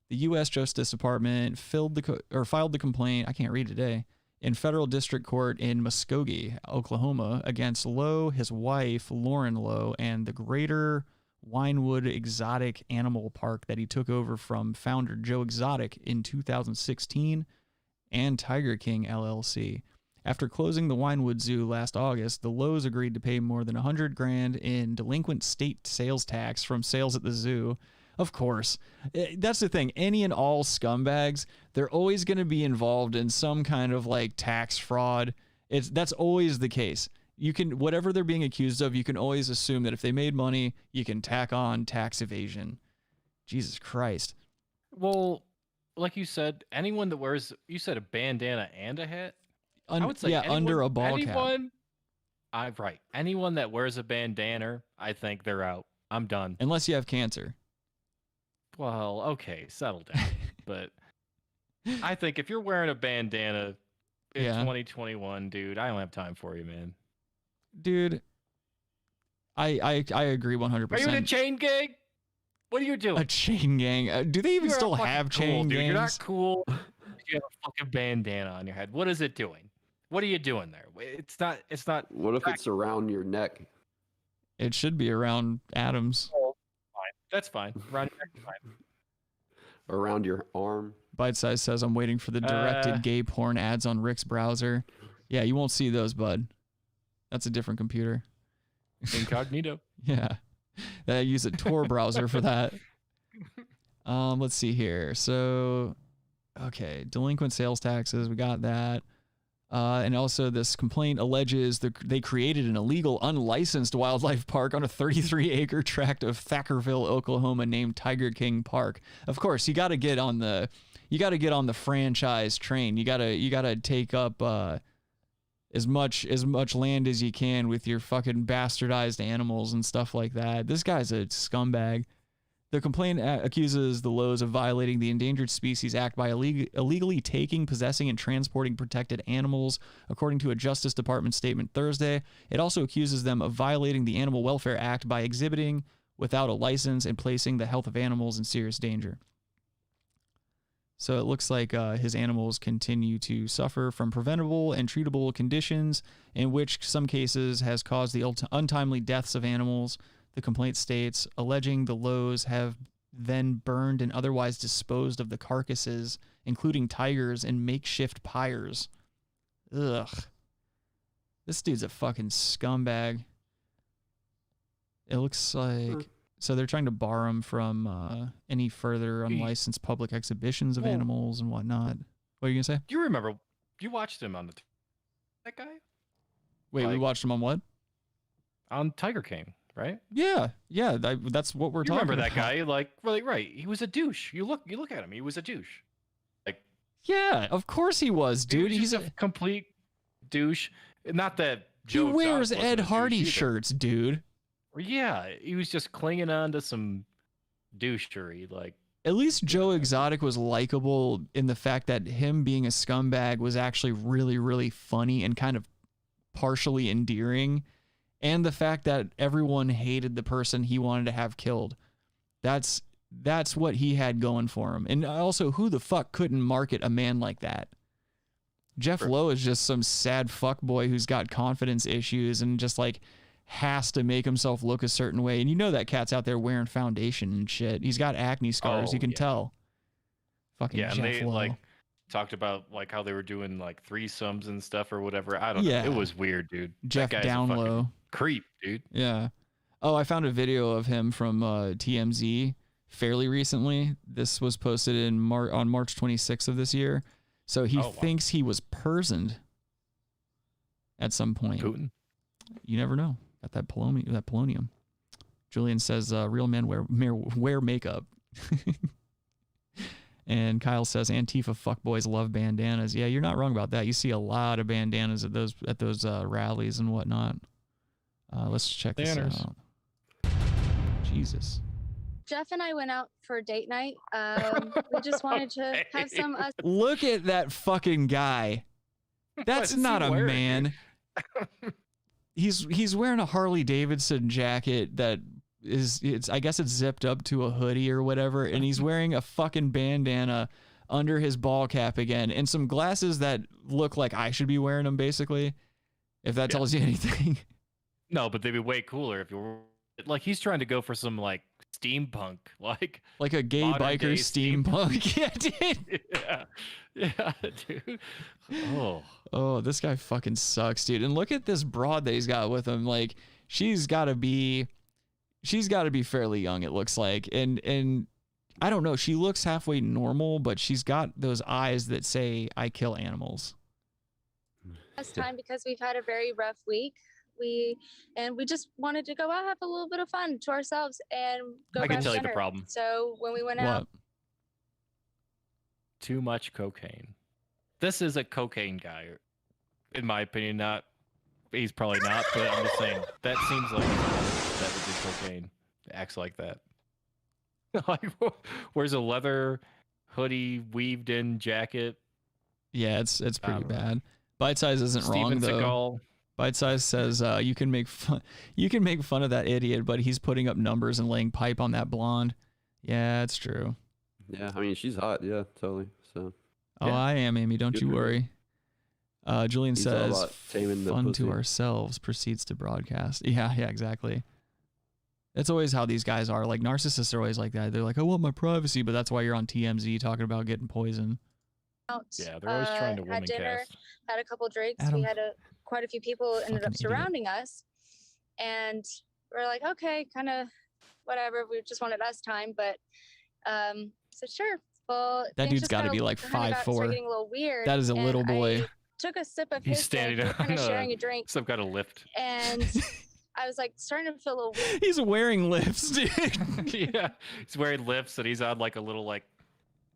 The U.S. Justice Department filed the complaint, I can't read today, in federal district court in Muskogee, Oklahoma, against Lowe, his wife, Lauren Lowe, and the Greater Winewood Exotic Animal Park that he took over from founder Joe Exotic in 2016, and Tiger King LLC. After closing the Winewood Zoo last August, the Lowes agreed to pay more than $100,000 in delinquent state sales tax from sales at the zoo. Of course, that's the thing. Any and all scumbags, they're always going to be involved in some kind of like tax fraud. That's always the case. You can, whatever they're being accused of, you can always assume that if they made money, you can tack on tax evasion. Jesus Christ. Well, like you said, anyone that wears, you said a bandana and a hat? I would say under a ball cap. Right. Anyone that wears a bandana, I think they're out. I'm done. Unless you have cancer. Well, okay, settle down. But I think if you're wearing a bandana in 2021, dude, I don't have time for you, man. Dude, I agree 100%. Are you in a chain gang? What are you doing? A chain gang? Do they even still have chain gangs? You're not cool. You have a fucking bandana on your head. What is it doing? What are you doing there? It's not. What if it's around your neck? It should be around Adam's. Oh, fine. That's fine. Around your neck is fine. Around your arm. Bite Size says, I'm waiting for the directed gay porn ads on Rick's browser. Yeah, you won't see those, bud. That's a different computer. Incognito. Yeah. I use a Tor browser for that. Let's see here. So, okay, delinquent sales taxes, we got that. And also this complaint alleges that they created an illegal, unlicensed wildlife park on a 33-acre tract of Thackerville, Oklahoma, named Tiger King Park. Of course, you got to get on the franchise train. You got to take up as much land as you can with your fucking bastardized animals and stuff like that. This guy's a scumbag. The complaint accuses the Lowes of violating the Endangered Species Act by illegally taking, possessing, and transporting protected animals, according to a Justice Department statement Thursday. It also accuses them of violating the Animal Welfare Act by exhibiting without a license and placing the health of animals in serious danger. So it looks like his animals continue to suffer from preventable and treatable conditions, in which some cases has caused the untimely deaths of animals. The complaint states, alleging the Lowes have then burned and otherwise disposed of the carcasses, including tigers, in makeshift pyres. Ugh. This dude's a fucking scumbag. It looks like... So they're trying to bar him from any further unlicensed public exhibitions of animals and whatnot. What are you going to say? Do you remember? You watched him on that guy? Wait, we watched him on what? On Tiger King, right? Yeah. That's what we're talking about. Remember that guy? Like, really, right. He was a douche. You look at him. He was a douche. Like, yeah, of course he was, dude. He's a complete douche. Not that He wears Ed Hardy shirts, dude. Yeah, he was just clinging on to some douchery. Like, at least Joe Exotic was likable in the fact that him being a scumbag was actually really, really funny and kind of partially endearing. And the fact that everyone hated the person he wanted to have killed. That's what he had going for him. And also, who the fuck couldn't market a man like that? Jeff Lowe is just some sad fuckboy who's got confidence issues and just like has to make himself look a certain way. And you know that cat's out there wearing foundation and shit. He's got acne scars. You can tell. Fucking Jeff and they Lowe. like talked about like how they were doing like threesomes and stuff or whatever. I don't know. It was weird, dude. Jeff that guy's a fucking Downlow. Creep, dude. Yeah. Oh, I found a video of him from TMZ fairly recently. This was posted on March 26th of this year. So he thinks he was personed at some point. Putin. You never know. Got that polonium. Julian says, real men wear makeup. And Kyle says Antifa fuckboys love bandanas. Yeah, you're not wrong about that. You see a lot of bandanas at those rallies and whatnot. Let's check this out. Jesus. Jeff and I went out for date night. We just wanted to have some. Look at that fucking guy. That's not a man. He's wearing a Harley Davidson jacket that I guess it's zipped up to a hoodie or whatever, and he's wearing a fucking bandana under his ball cap again, and some glasses that look like I should be wearing them, basically, if that tells you anything. No, but they'd be way cooler if you were like, he's trying to go for some like steampunk, like a gay biker steampunk. Yeah, dude. Yeah, dude. Oh, this guy fucking sucks, dude. And look at this broad that he's got with him. Like, she's got to be fairly young, it looks like. And I don't know, she looks halfway normal, but she's got those eyes that say, I kill animals. Last time, because we've had a very rough week. We just wanted to go out, have a little bit of fun to ourselves, and go. I can grab tell you dinner. the problem. So when we went out, too much cocaine. This is a cocaine guy, in my opinion. Not, he's probably not, but I'm just saying that seems like that would be cocaine. Acts like that. Like, wears a leather hoodie, weaved in jacket. Yeah, it's pretty bad. Bite Size isn't wrong though. Seagal. Bite Size says you can make fun of that idiot, but he's putting up numbers and laying pipe on that blonde. Yeah, it's true. Yeah, I mean, she's hot. Yeah, totally. So. Oh, I am, Amy. Don't you worry. Julian He's all says, about taming the fun pussy. to ourselves, proceeds to broadcast. Yeah, exactly. That's always how these guys are. Like, narcissists are always like that. They're like, I want my privacy, but that's why you're on TMZ talking about getting poison. Yeah, they're always trying to had dinner, woman-cast. had a couple drinks. Adam. We had quite a few people ended up Fucking surrounding us, and we're like, okay, kind of whatever. We just wanted us time, but so sure. Well, That things dude's just got to kinda be like started 5'4". getting a little weird. That is a and little boy. I took a sip of He's his standing drink, kind on of sharing a drink, some kind of lift. and I was like starting to feel a little weird. He's wearing lifts, dude. Yeah, he's wearing lifts, and he's on like a little like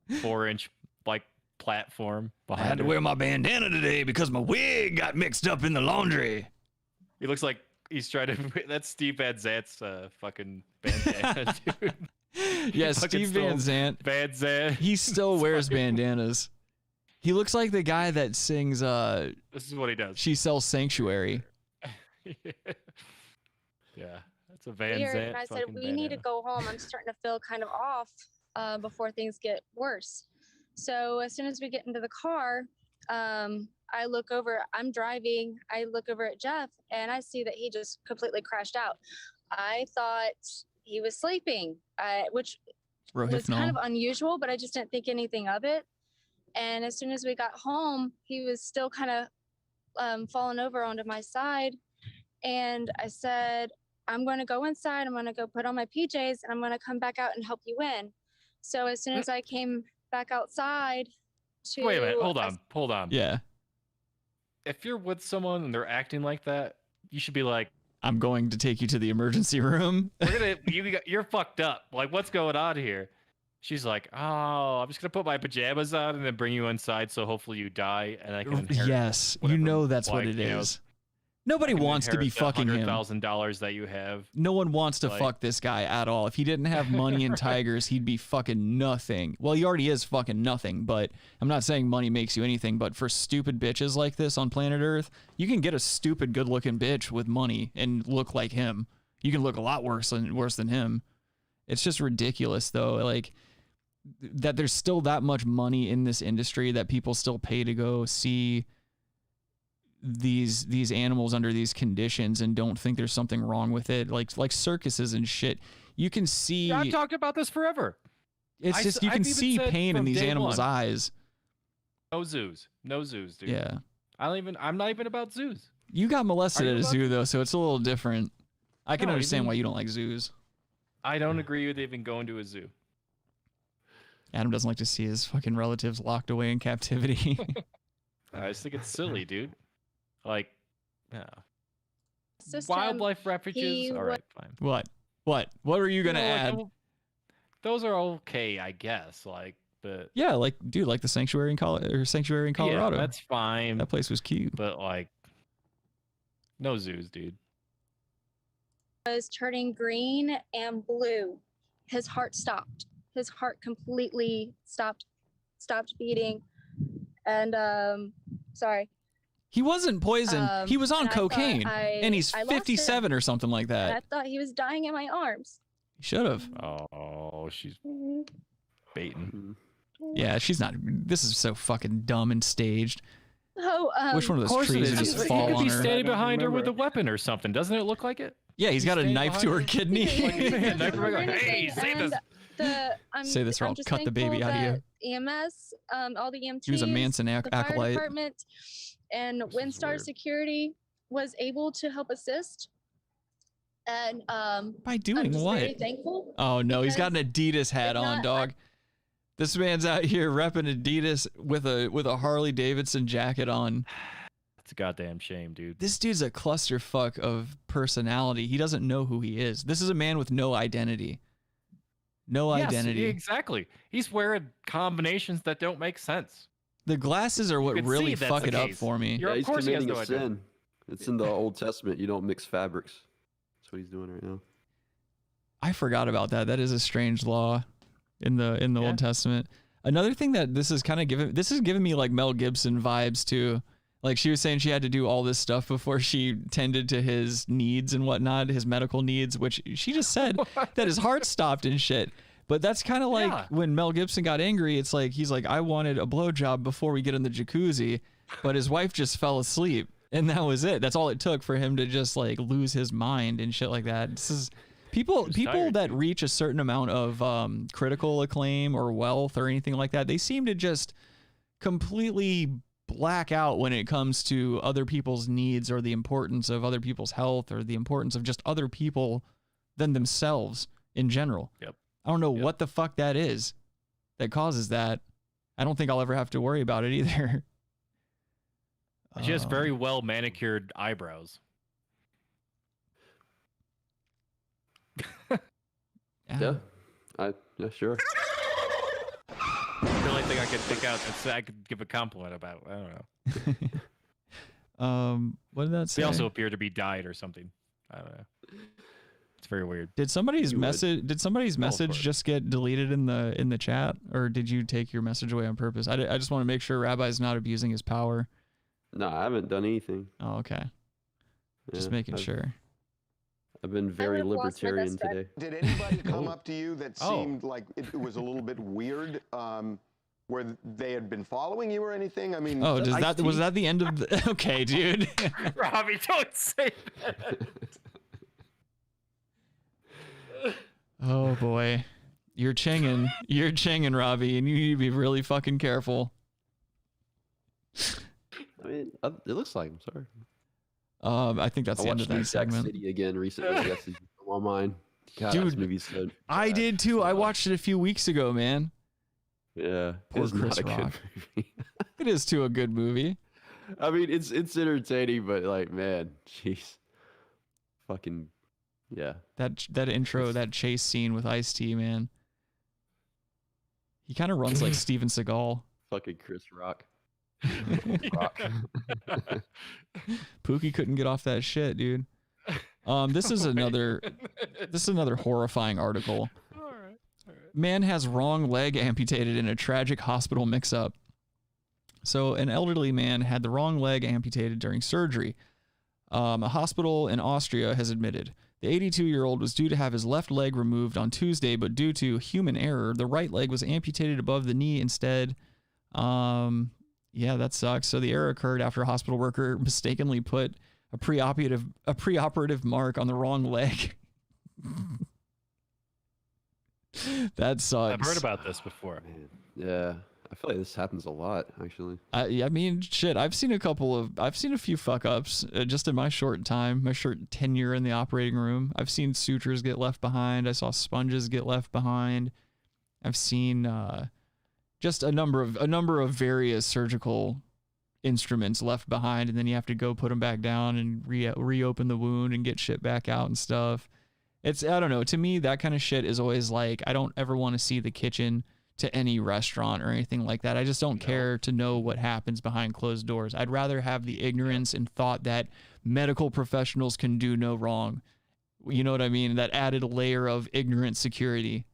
4-inch like platform I behind had to him. wear my bandana today because my wig got mixed up in the laundry. He looks like he's trying to. That's Steve Van Zant's fucking bandana, dude. Yeah, Fucking Steve Van Zant. Van Zant. He still wears bandanas. He looks like the guy that sings This is what he does. She Sells Sanctuary. Yeah, that's a Van Weird. Zant. And I said, fucking we need to bandana. go home. I'm starting to feel kind of off before things get worse. So as soon as we get into the car, I look over, I'm driving, I look over at Jeff, and I see that he just completely crashed out. I thought he was sleeping, which was kind of unusual, but I just didn't think anything of it. And as soon as we got home, he was still kind of falling over onto my side. And I said, I'm going to go inside. I'm going to go put on my PJs, and I'm going to come back out and help you in. So as soon as I came back outside to... Wait a minute. Hold on. Yeah. If you're with someone and they're acting like that, you should be like, I'm going to take you to the emergency room. you're fucked up. Like, what's going on here? She's like, oh, I'm just going to put my pajamas on and then bring you inside so hopefully you die and I can inherit Yes, you whatever, know that's what like, it you know, is. Nobody wants to be fucking him. $100,000 that you have. No one wants to Like- fuck this guy at all. If he didn't have money and tigers, he'd be fucking nothing. Well, he already is fucking nothing, but I'm not saying money makes you anything, but for stupid bitches like this on planet Earth, you can get a stupid good-looking bitch with money and look like him. You can look a lot worse than him. It's just ridiculous, though, like, that there's still that much money in this industry that people still pay to go see these animals under these conditions and don't think there's something wrong with it, like circuses and shit. You can see. Yeah, I've talked about this forever. It's just you can see pain in these animals' eyes. No zoos, dude. Yeah. I'm not even about zoos. You got molested at a zoo though, so it's a little different. I can No, understand even- why you don't like zoos. I don't agree with even going to a zoo. Adam doesn't like to see his fucking relatives locked away in captivity. I just think it's silly, dude. Like, yeah. System, Wildlife refuges. he All right, fine. What were you gonna You know, like, add? those are okay, I guess. Like, but Yeah, like dude, like the sanctuary in Colorado. Yeah, that's fine. That place was cute. But like, no zoos, dude. Was turning green and blue. His heart stopped. His heart completely stopped beating. And sorry. He wasn't poisoned. He was on cocaine, and he's I lost 57 him. or something like And I that. thought he was dying in my arms. He should have. Oh, she's baiting. Yeah, she's not. This is so fucking dumb and staged. Oh, Which one of Of those course it trees is. would just He fall could on be her? standing behind her with a weapon or something. Doesn't it look like it? Yeah, he's got a standing knife to her behind kidney. Hey, say this. Say this or I'm I'll just cut the baby thankful out of you. that EMS, all the EMTs, He was a Manson the fire acolyte. department, and Windstar Security was able to help assist. And By doing I'm just what? very thankful. Oh no, he's got an because Adidas hat if on, not, dog. This man's out here repping Adidas with a Harley Davidson jacket on. It's a goddamn shame, dude. This dude's a clusterfuck of personality. He doesn't know who he is. This is a man with no identity. No Yes, identity. Exactly. He's wearing combinations that don't make sense. The glasses are what can really see that's fuck the it up case. for me. Yeah, he's Of course he has committing no a idea. sin. It's in the Old Testament. You don't mix fabrics. That's what he's doing right now. I forgot about that. That is a strange law in the Old Testament. Another thing that this is giving me like Mel Gibson vibes too. Like she was saying she had to do all this stuff before she tended to his needs and whatnot, his medical needs, which she just said that his heart stopped and shit. But that's kind of like when Mel Gibson got angry, it's like he's like, I wanted a blowjob before we get in the jacuzzi, but his wife just fell asleep. And that was it. That's all it took for him to just like lose his mind and shit like that. This is people that reach a certain amount of critical acclaim or wealth or anything like that. They seem to just completely black out when it comes to other people's needs or the importance of other people's health or the importance of just other people than themselves in general. Yep. I don't know what the fuck that is that causes that. I don't think I'll ever have to worry about it either. She has very well manicured eyebrows. Yeah, sure. The only thing I could think out that I could give a compliment about. I don't know. What did that say? They also appear to be dyed or something. I don't know. It's very weird. Did somebody's message just get deleted in the chat, or did you take your message away on purpose? I just want to make sure Rabbi's not abusing his power. No, I haven't done anything. Oh, okay. Just making sure. I've been very libertarian today. Did anybody come up to you that seemed like it was a little bit weird, where they had been following you or anything? I mean, was that the end of the? Okay, dude. Robbie, don't say that. Oh boy, you're chinging, Robbie, and you need to be really fucking careful. I mean, it looks like. I'm sorry. I think that's the end of that segment. City again recently. That's on my mind. God, Dude, this movie's so I did too. I watched it a few weeks ago, man. Yeah, Poor it's Chris not a good Rock. movie. It is too a good movie. I mean, it's entertaining, but like, man, jeez, fucking, yeah. That intro, that chase scene with Ice-T, man. He kind of runs like Steven Seagal. Fucking Chris Rock. Pookie couldn't get off that shit, dude. This is another horrifying article. All right. Man has wrong leg amputated in a tragic hospital mix-up. So an elderly man had the wrong leg amputated during surgery. A hospital in Austria has admitted the 82-year-old was due to have his left leg removed on Tuesday, but due to human error, the right leg was amputated above the knee instead. Yeah, that sucks. So the error occurred after a hospital worker mistakenly put a preoperative mark on the wrong leg. That sucks. I've heard about this before. Yeah, I feel like this happens a lot, actually. I mean, shit. I've seen a few fuck ups just in my short tenure in the operating room. I've seen sutures get left behind. I saw sponges get left behind. I've seen just a number of various surgical instruments left behind, and then you have to go put them back down and reopen the wound and get shit back out and stuff. I don't know. To me, that kind of shit is always like, I don't ever want to see the kitchen to any restaurant or anything like that. I just don't care to know what happens behind closed doors. I'd rather have the ignorance and thought that medical professionals can do no wrong. You know what I mean? That added layer of ignorant security.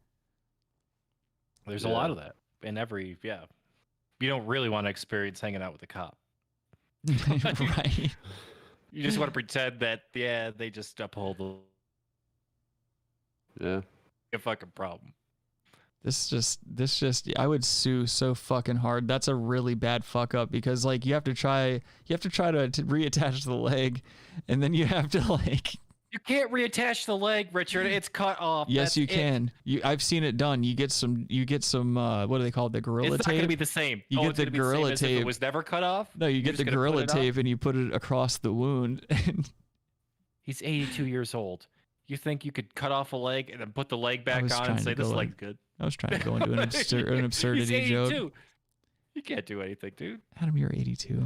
There's a lot of that in every, You don't really want to experience hanging out with a cop. Right. You just want to pretend that, they just uphold a fucking problem. This just, I would sue so fucking hard. That's a really bad fuck up because like you have to try to reattach the leg, and then you have to like. You can't reattach the leg, Richard. It's cut off. Yes, you can. I've seen it done. You get some. What do they call it? The gorilla tape. It's not gonna be the same. You get the gorilla tape. tape. It was never cut off. No, you get the gorilla tape and you put it across the wound. He's 82 years old. You think you could cut off a leg and then put the leg back on and say this leg's good? I was trying to go into an absurdity He's 82. joke. You can't do anything, dude. Adam, you're 82.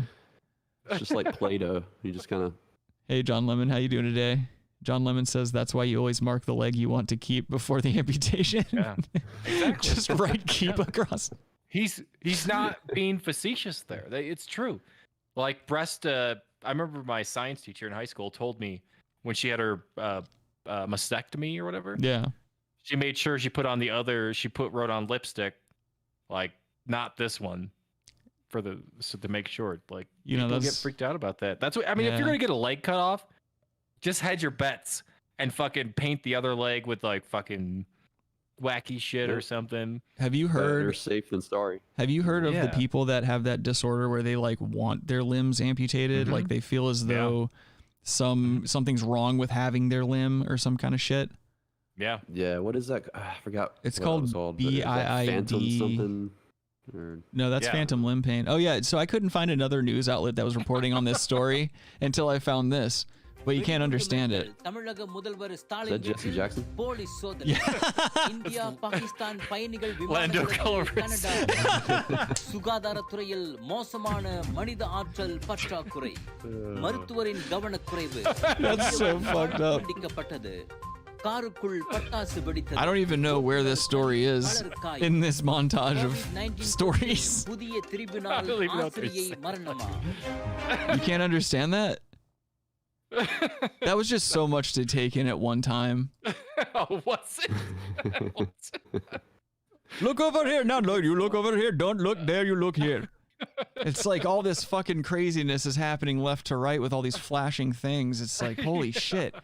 It's just like Play-Doh. You just kind of. Hey, John Lemon, how you doing today? John Lemon says that's why you always mark the leg you want to keep before the amputation. Yeah, exactly. Just write keep across. He's not being facetious there. It's true. Like breast. I remember my science teacher in high school told me when she had her mastectomy or whatever. Yeah. She made sure she put on wrote on lipstick, like not this one, to make sure. Like people get freaked out about that. That's what I mean. If you're gonna get a leg cut off, just hedge your bets and fucking paint the other leg with like fucking wacky shit or something. Have you heard? Better safe than sorry. Have you heard of the people that have that disorder where they like want their limbs amputated? Like they feel as though something's wrong with having their limb or some kind of shit. Yeah. Yeah. What is that? I forgot. It's what called it was BIID. Phantom something. No, that's phantom limb pain. Oh yeah. So I couldn't find another news outlet that was reporting on this story until I found this. But you can't understand it. Is that Jesse Jackson? Lando Calrissian. சுகாதாரத்துறையில் மோசமான மனித ஆற்றல் பற்றாக்குறை மருத்துவரின் கவனக்குறைவு That's so fucked up. I don't even know where this story is in this montage of stories. You can't understand that? That was just so much to take in at one time. Oh, what's it? Look over here. No, you look over here. Don't look there. You look here. It's like all this fucking craziness is happening left to right with all these flashing things. It's like, holy shit.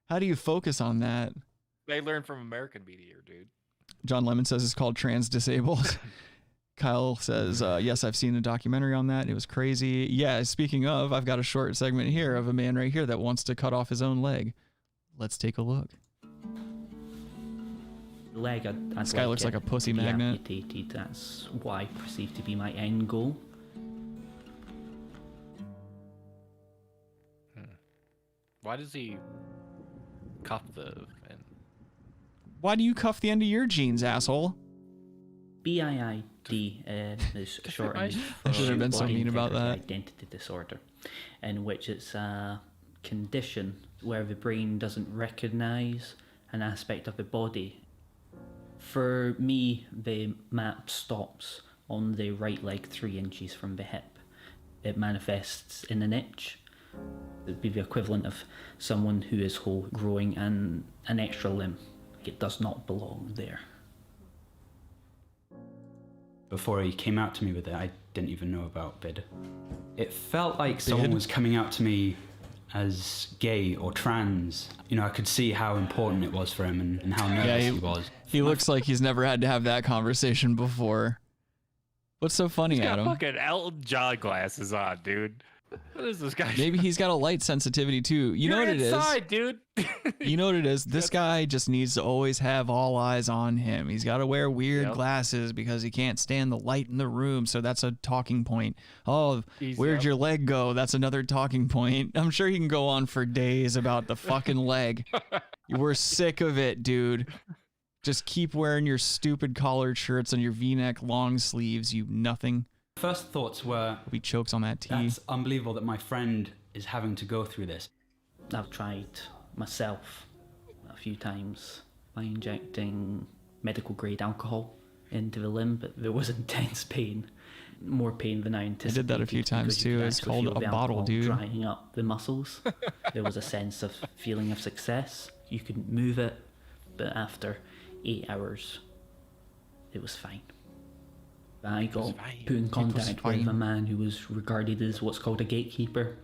How do you focus on that? They learn from American media, dude. John Lemon says it's called Trans Disabled. Kyle says, yes, I've seen a documentary on that. It was crazy. Yeah, speaking of, I've got a short segment here of a man right here that wants to cut off his own leg. Let's take a look. This guy looks like a pussy magnet. Amputated. That's what I perceive to be my end goal. Why does he cuff the end? Why do you cuff the end of your jeans, asshole? BIID is shortened for I should have been so body mean about that. Identity disorder, in which it's a condition where the brain doesn't recognize an aspect of the body. For me, the map stops on the right leg 3 inches from the hip. It manifests in an itch. It would be the equivalent of someone who is whole growing an extra limb. It does not belong there. Before he came out to me with it, I didn't even know about BID. It felt like someone was coming out to me as gay or trans. You know, I could see how important it was for him and how nervous he was. He looks like he's never had to have that conversation before. What's so funny, He's got Adam? fucking Elton John glasses on, dude. What is this guy? Maybe he's got a light sensitivity too. You know what it is? You're inside, dude. You know what it is? This guy just needs to always have all eyes on him. He's got to wear weird glasses because he can't stand the light in the room. So that's a talking point. Oh, where'd your leg go? That's another talking point. I'm sure he can go on for days about the fucking leg. We're sick of it, dude. Just keep wearing your stupid collared shirts and your V-neck long sleeves, you nothing. First thoughts were, he chokes on that tea. That's unbelievable that my friend is having to go through this. I've tried myself a few times by injecting medical grade alcohol into the limb, but there was intense pain. More pain than I anticipated. I did that a few times too. It's called a bottle, dude. Drying up the muscles. There was a sense of feeling of success. You could move it, but after 8 hours, it was fine. I got put in contact with a man who was regarded as what's called a gatekeeper,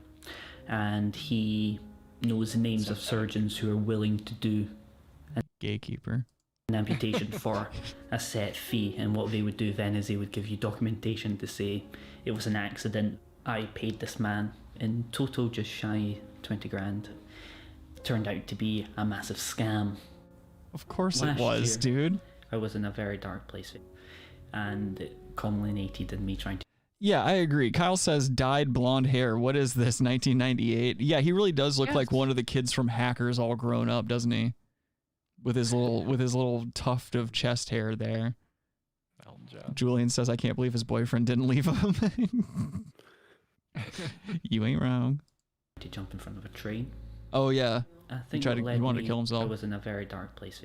and he knows the names of surgeons who are willing to do gatekeeper an amputation for a set fee. And what they would do then is they would give you documentation to say it was an accident. I paid this man in total just shy 20 grand. Turned out to be a massive scam. Of course it was, dude. I was in a very dark place, and it culminated in me trying to. Yeah, I agree. Kyle says dyed blonde hair. What is this, 1998? Yeah, he really does look like one of the kids from Hackers all grown up, doesn't he? With his little tuft of chest hair there. Julian says, I can't believe his boyfriend didn't leave him. You ain't wrong. To jump in front of a train. Oh yeah. I think he wanted to kill himself. I was in a very dark place,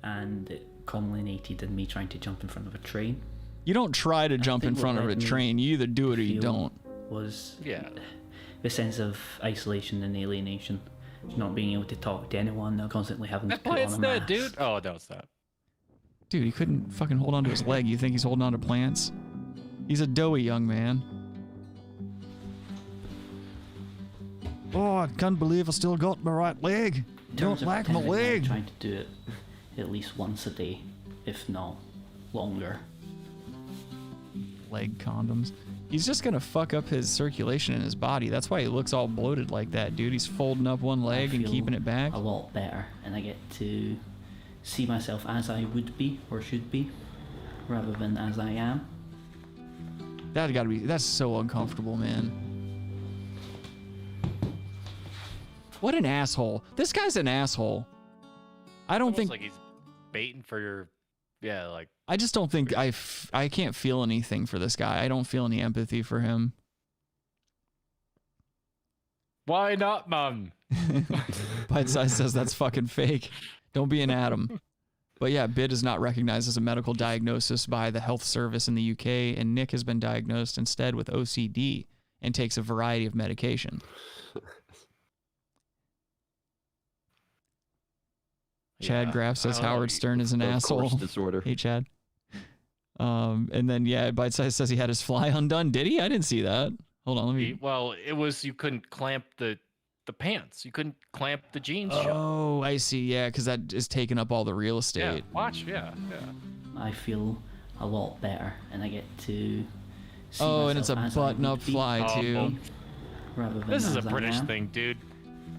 and it culminated in me trying to jump in front of a train. You don't try to jump in front of a train. You either do it or you don't. Was the sense of isolation and alienation, not being able to talk to anyone, constantly having to put on a mask. Dude. Oh no, it's not. Dude, he couldn't fucking hold onto his leg. You think he's holding on to plants? He's a doughy young man. Oh, I can't believe I still got my right leg. Don't like my leg. I'm trying to do it at least once a day, if not longer. Leg condoms. He's just gonna fuck up his circulation in his body. That's why he looks all bloated like that, dude. He's folding up one leg and keeping it back. A lot better, and I get to see myself as I would be or should be, rather than as I am. That's so uncomfortable, man. What an asshole. This guy's an asshole. I don't think like he's baiting for your like I just don't think I can't feel anything for this guy. I don't feel any empathy for him. Why not, man? Bite Size says that's fucking fake. Don't be an Adam. But yeah, BID is not recognized as a medical diagnosis by the health service in the UK, and Nick has been diagnosed instead with OCD and takes a variety of medication. Chad Graff says Howard Stern is an asshole. Disorder. Hey, Chad. And then Bite Size says he had his fly undone. Did he? I didn't see that. Hold on, let me. Well, it was you couldn't clamp the pants. You couldn't clamp the jeans shut. Oh, I see. Yeah, because that is taking up all the real estate. Yeah, watch. Yeah. I feel a lot better, and I get to. See and it's a button-up fly too. Rather than this is a British thing, dude.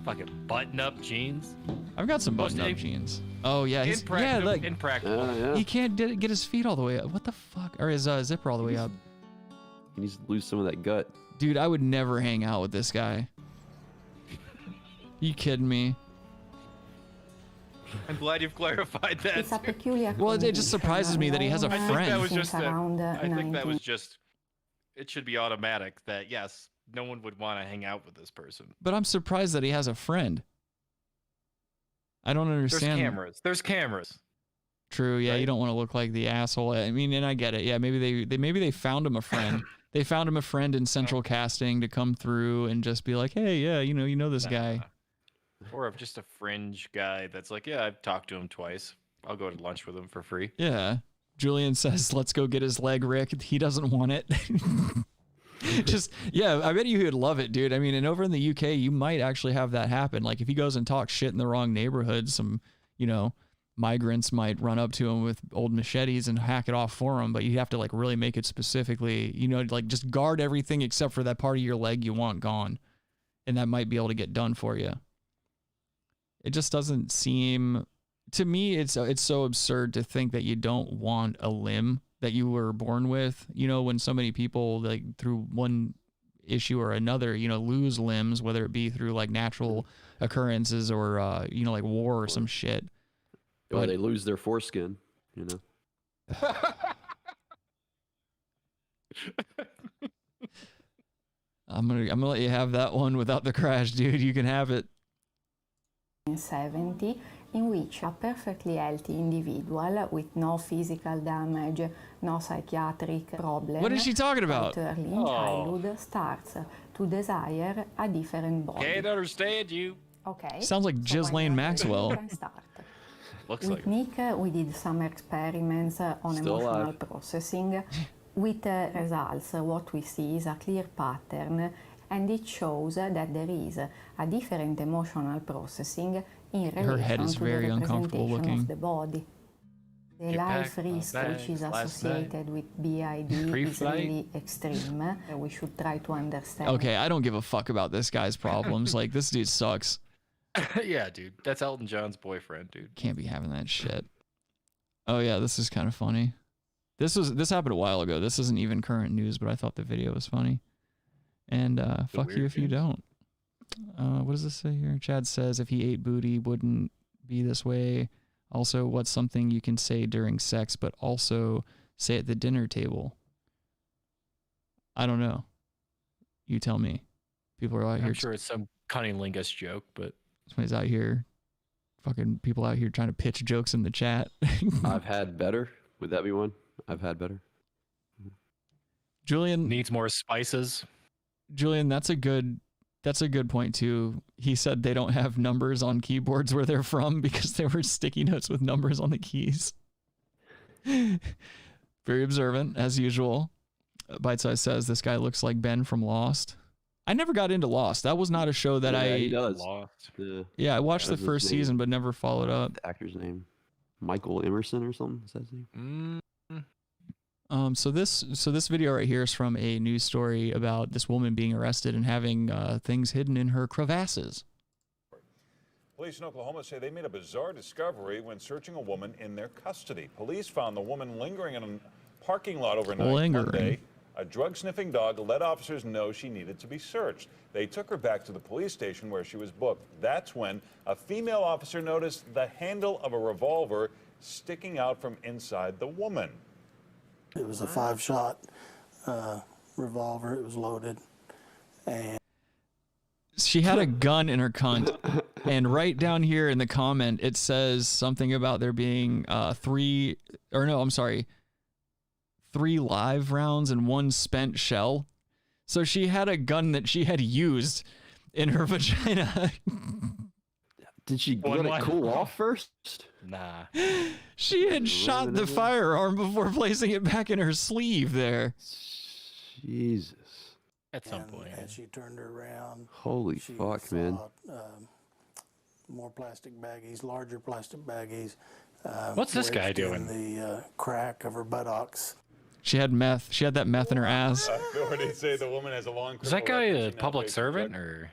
Fucking button-up jeans. I've got some button-up jeans. Oh yeah, impractical. He can't get his feet all the way up. What the fuck? Or his zipper all the way up. He needs to lose some of that gut. Dude, I would never hang out with this guy. You kidding me? I'm glad you've clarified that. It's a peculiar. Well, it just surprises me that he has a friend. I think that was just. It should be automatic that yes, no one would want to hang out with this person. But I'm surprised that he has a friend. I don't understand. There's cameras. True. Yeah, right? You don't want to look like the asshole. I mean, and I get it. Yeah, maybe they found him a friend. They found him a friend in central casting to come through and just be like, hey, yeah, you know this guy. Or just a fringe guy that's like, yeah, I've talked to him twice. I'll go to lunch with him for free. Yeah. Julian says, let's go get his leg, Rick. He doesn't want it. I bet you would love it, dude. I mean, and over in the UK, you might actually have that happen. Like if he goes and talks shit in the wrong neighborhood, some, migrants might run up to him with old machetes and hack it off for him. But you have to like really make it specifically, like just guard everything except for that part of your leg you want gone. And that might be able to get done for you. It just doesn't seem, to me, it's so absurd to think that you don't want a limb that you were born with. When so many people like through one issue or another, lose limbs, whether it be through like natural occurrences or, like war or some shit. Or they lose their foreskin, I'm gonna let you have that one without the crash, dude. You can have it. 1970, in which a perfectly healthy individual with no physical damage, no psychiatric problem, What is she talking about? early in childhood starts to desire a different body. Can't understand you. Okay. Sounds like Ghislaine Maxwell. Looks With like Nick, we did some experiments on Still emotional alive. processing. With results, what we see is a clear pattern, and it shows that there is a different emotional processing in relation Her head is to very the uncomfortable representation looking. of the body. The Get life back my risk which is bags last associated with BID is Pre-flight? really extreme. We should try to understand. Okay, I don't give a fuck about this guy's problems. Like, this dude sucks. Yeah, dude. That's Elton John's boyfriend, dude. Can't be having that shit. Oh yeah, this is kind of funny. This happened a while ago. This isn't even current news, but I thought the video was funny. And fuck you if you don't. What does this say here? Chad says if he ate booty, wouldn't be this way. Also, what's something you can say during sex, but also say at the dinner table? I don't know. You tell me. People are out here. I'm sure it's some cunnilingus joke, but Somebody's out here. Fucking people out here trying to pitch jokes in the chat. I've had better. Would that be one? I've had better. Julian needs more spices. Julian, that's a good point too. He said they don't have numbers on keyboards where they're from because there were sticky notes with numbers on the keys. Very observant, as usual. Bite Size says this guy looks like Ben from Lost. I never got into Lost. That was not a show that He does. Lost. Yeah, I watched the That's his first name. season but never followed up. The actor's name. Michael Emerson or something? Is that his name? So this video right here is from a news story about this woman being arrested and having things hidden in her crevasses. Police in Oklahoma say they made a bizarre discovery when searching a woman in their custody. Police found the woman lingering in a parking lot overnight Monday. A drug-sniffing dog let officers know she needed to be searched. They took her back to the police station where she was booked. That's when a female officer noticed the handle of a revolver sticking out from inside the woman. It was a 5-shot revolver. It was loaded. And She had a gun in her cunt, and right down here in the comment, it says something about there being 3 live rounds and 1 spent shell. So she had a gun that she had used in her vagina. Did she let it cool off first? Nah. She had shot the firearm before placing it back in her sleeve there. Jesus. At some point. As she turned her around, Holy she fuck, saw, man. More plastic baggies, larger plastic baggies. What's this guy wedged in doing? The crack of her buttocks. She had meth. She had that meth in her ass. Authorities say the woman has a long Is that guy criminal a record. She now public faces servant drug- or?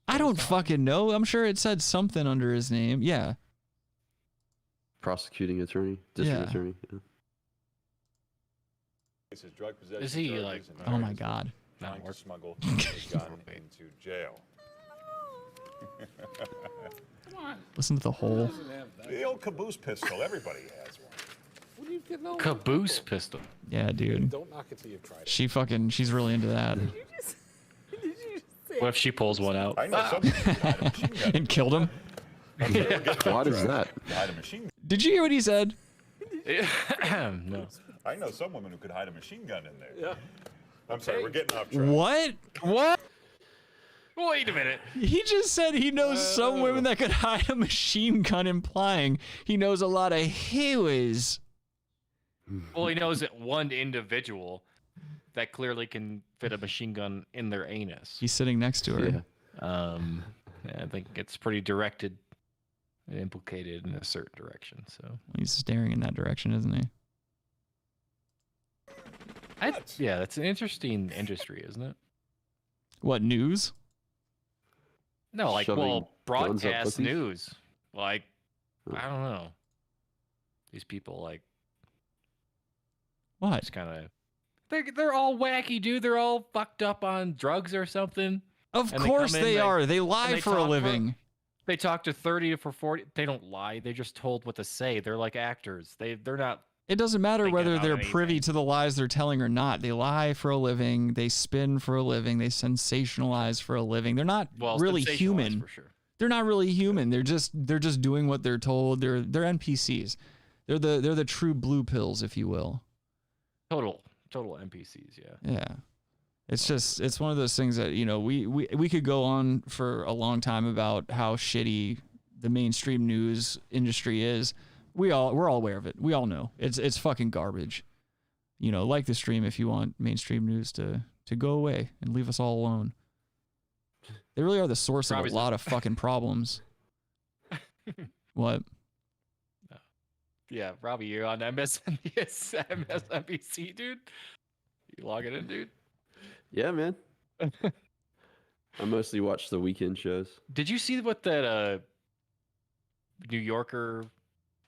I don't fucking know. I'm sure it said something under his name. Yeah. Prosecuting attorney? District attorney? Yeah. Faces drug possession Is he charges like? and Oh my charges God. of trying to smuggle a gun into jail. Listen to the whole. The old caboose pistol. Everybody has one. What are you getting on? Caboose pistol. Yeah, dude. Don't knock it till you've tried it. She's really into that. What if she pulls one out? I know someone who could hide a machine gun. And killed him. What is that? Hide a machine gun. Did you hear what he said? No. I know some women who could hide a machine gun in there. Yeah. I'm sorry, we're getting off track. What? What? Wait a minute. He just said he knows some women that could hide a machine gun, implying he knows a lot of Hueys. Well, he knows that one individual that clearly can fit a machine gun in their anus. He's sitting next to her. Yeah, I think it's pretty directed and implicated in a certain direction. So He's staring in that direction, isn't he? yeah, that's an interesting industry, isn't it? What, news? No, like, Shoving well, guns up broadcast pussies? news. Like, I don't know. These people, like, What? just kind of, they're all wacky, dude. They're all fucked up on drugs or something. Of And course come in, they are. They lie and for a talk living. They talk to 30 for 40. They don't lie. They're just told what to say. They're like actors. They're not. It doesn't matter thinking whether about they're anything. privy to the lies they're telling or not. They lie for a living. They spin for a living. They sensationalize for a living. They're not Well, really sensationalized human. for sure. they're not really human. They're just doing what they're told. They're NPCs. They're the true blue pills, if you will. Total NPCs, yeah. Yeah. It's one of those things that, you know, we could go on for a long time about how shitty the mainstream news industry is. We're all aware of it. We all know. It's fucking garbage. You know, like the stream if you want mainstream news to go away and leave us all alone. They really are the source of a lot of fucking problems. What? Yeah, Robbie, you're on MSNBC, dude. You logging in, dude? Yeah, man. I mostly watch the weekend shows. Did you see what that New Yorker?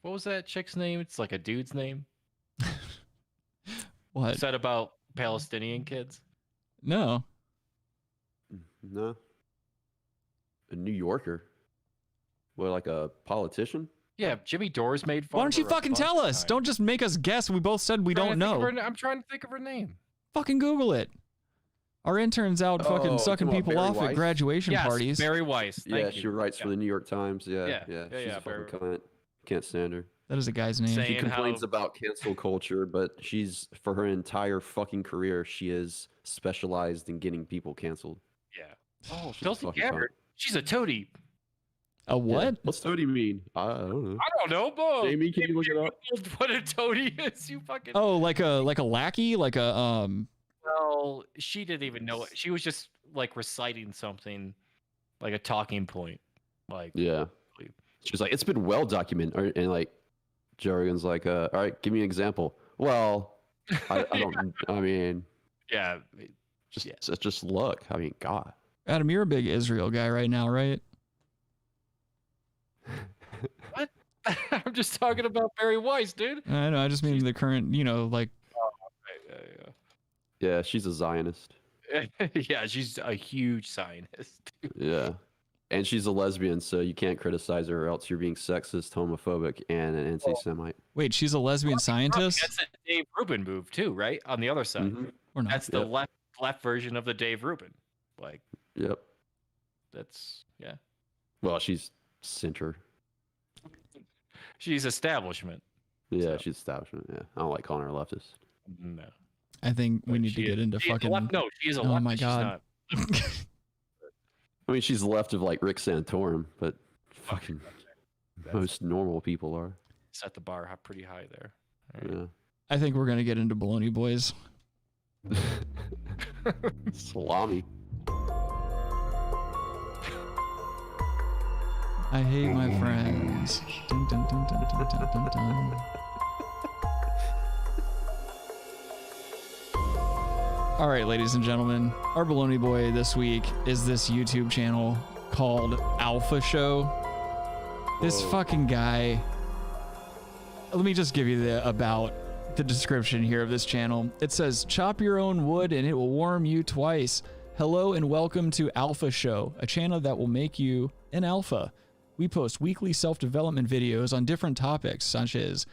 What was that chick's name? It's like a dude's name. What? Said about Palestinian kids? No. No. A New Yorker? What, like a politician? Yeah, Jimmy Dores made fun. Why don't you of her a fucking bunch tell of us? times. Don't just make us guess. We both said we don't know. I'm trying to think of her name. Fucking Google it. Our intern's out fucking sucking people off at graduation parties. Barry Weiss. Yeah, she writes for the New York Times. Yeah. Yeah, She's yeah, a fucking cunt. Can't stand her. That is a guy's name. She complains about cancel culture, but for her entire fucking career, she is specialized in getting people canceled. Yeah. Oh, Chelsea fucking Gabbard. She's a toady. A what? Yeah. What's toady mean? I don't know. I don't know, but Jamie, can you look it up? What a toady is, you fucking. Oh, like a lackey, like a Well, she didn't even know it. She was just like reciting something, like a talking point. Like, yeah. She was like, it's been well documented, and like, Joe Rogan's like, all right, give me an example. Well, I don't. I mean, yeah, just look. I mean, God. Adam, you're a big Israel guy right now, right? What? I'm just talking about Barry Weiss, dude. I know. I just mean the current, you know, like. Yeah, she's a Zionist. Yeah, she's a huge Zionist. Yeah. And she's a lesbian, so you can't criticize her, or else you're being sexist, homophobic, and an anti-Semite. Wait, she's a lesbian scientist? That's a Dave Rubin move too, right? On the other side, Or not. that's the left version of the Dave Rubin. Like, Yep. that's yeah. Well, she's center. She's establishment. Yeah, she's establishment. Yeah, I don't like calling her a leftist. No. I think we need to get into fucking. No, she is a Oh leftist. my She's god. not. I mean, she's left of like Rick Santorum, but fucking most normal people are. Set the bar pretty high there. Yeah. I think we're gonna get into Bologna Boys. Salami. I hate my friends. Dun, dun, dun, dun, dun, dun, dun, dun. All right, ladies and gentlemen, our Bologna Boy this week is this YouTube channel called Alpha Show. This fucking guy. Let me just give you the description here of this channel. It says, chop your own wood and it will warm you twice. Hello and welcome to Alpha Show, a channel that will make you an alpha. We post weekly self-development videos on different topics such as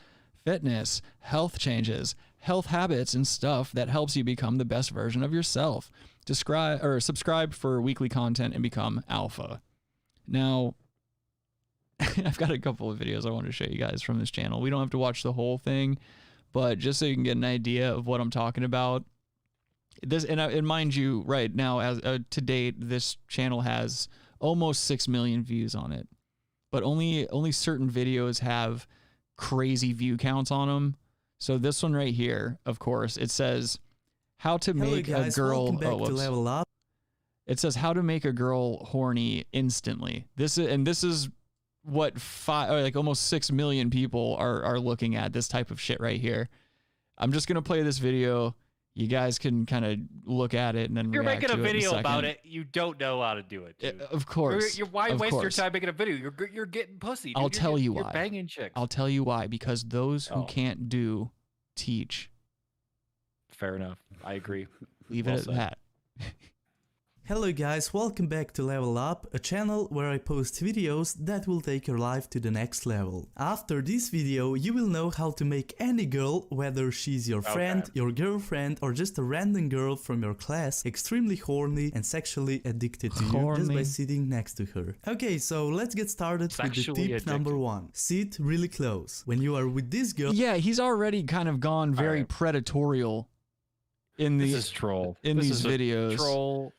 fitness, health changes, health habits, and stuff that helps you become the best version of yourself. Subscribe for weekly content and become alpha. Now, I've got a couple of videos I want to show you guys from this channel. We don't have to watch the whole thing, but just so you can get an idea of what I'm talking about. This and mind you, right now, as to date, this channel has almost 6 million views on it, but only certain videos have crazy view counts on them. So this one right here, of course, it says how to make a girl. It says how to make a girl horny instantly. This is what almost 6 million people are looking at this type of shit right here. I'm just gonna play this video. You guys can kind of look at it and then You're react making a to it in video second. about it. You don't know how to do it. Dude. Of course. Why of waste your course. time making a video? You're getting pussy. Dude. I'll tell you you're why. Banging chicks. I'll tell you why. Because those who can't do, teach. Fair enough. I agree. Leave Well it at said. that. Hello guys, welcome back to Level Up, a channel where I post videos that will take your life to the next level. After this video, you will know how to make any girl, whether she's your friend, your girlfriend, or just a random girl from your class, extremely horny and sexually addicted to you just by sitting next to her. Okay, so let's get started with the tip number 1. Sit really close. When you are with this girl... Yeah, he's already kind of gone very predatorial in the... This is troll. In these videos. Troll...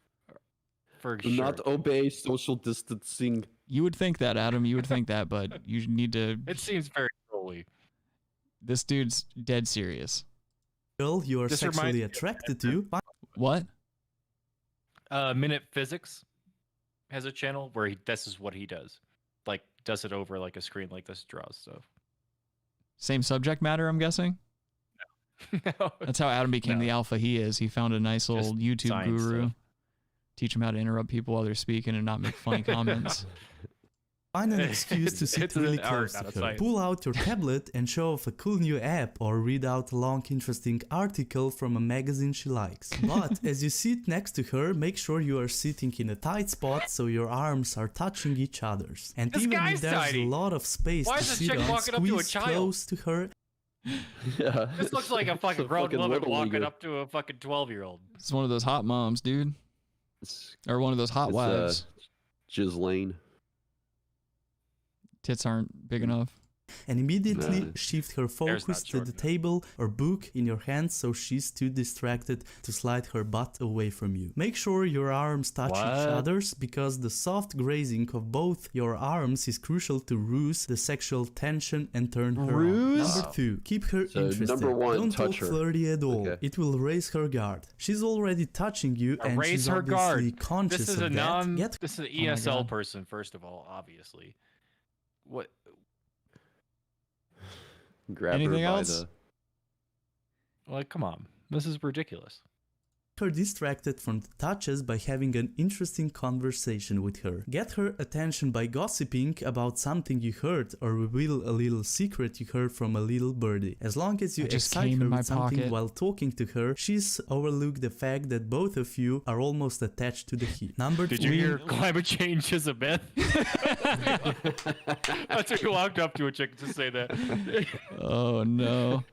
Do not obey social distancing. You would think that, Adam. You would think that, but you need to... It seems very trolly. This dude's dead serious. Girl you are sexually attracted to... What? Minute Physics has a channel where this is what he does. Like, does it over like a screen like this, draws stuff. Same subject matter, I'm guessing? No. That's how Adam became the alpha he is. He found a nice little YouTube guru. Stuff. Teach them how to interrupt people while they're speaking and not make funny comments. Find an excuse to sit really close to her. Pull out your tablet and show off a cool new app or read out a long interesting article from a magazine she likes. But as you sit next to her, make sure you are sitting in a tight spot so your arms are touching each other's. And this even if there's a lot of space to sit on, squeeze close to her. Yeah. This looks like a fucking grown woman walking up to a fucking 12-year-old. It's one of those hot moms, dude. Or one of those hot wives. Ghislaine. Tits aren't big enough. And immediately shift her focus to the table or book in your hands so she's too distracted to slide her butt away from you. Make sure your arms touch each other's because the soft grazing of both your arms is crucial to ruse the sexual tension and turn her on. Number 2, keep her interested. Number 1, don't touch talk her. flirty at all. It will raise her guard. She's already touching you and she's obviously conscious this is of that. This is an ESL person, first of all, obviously. What? Grab Anything her by else? Like, come on. This is ridiculous. Her distracted from the touches by having an interesting conversation with her. Get her attention by gossiping about something you heard or reveal a little secret you heard from a little birdie. As long as you excite her with something while talking to her, she's overlooked the fact that both of you are almost attached to the hip. Number 3. Did you hear climate change is a myth? That's what you walked up to a chick to say that. Oh no.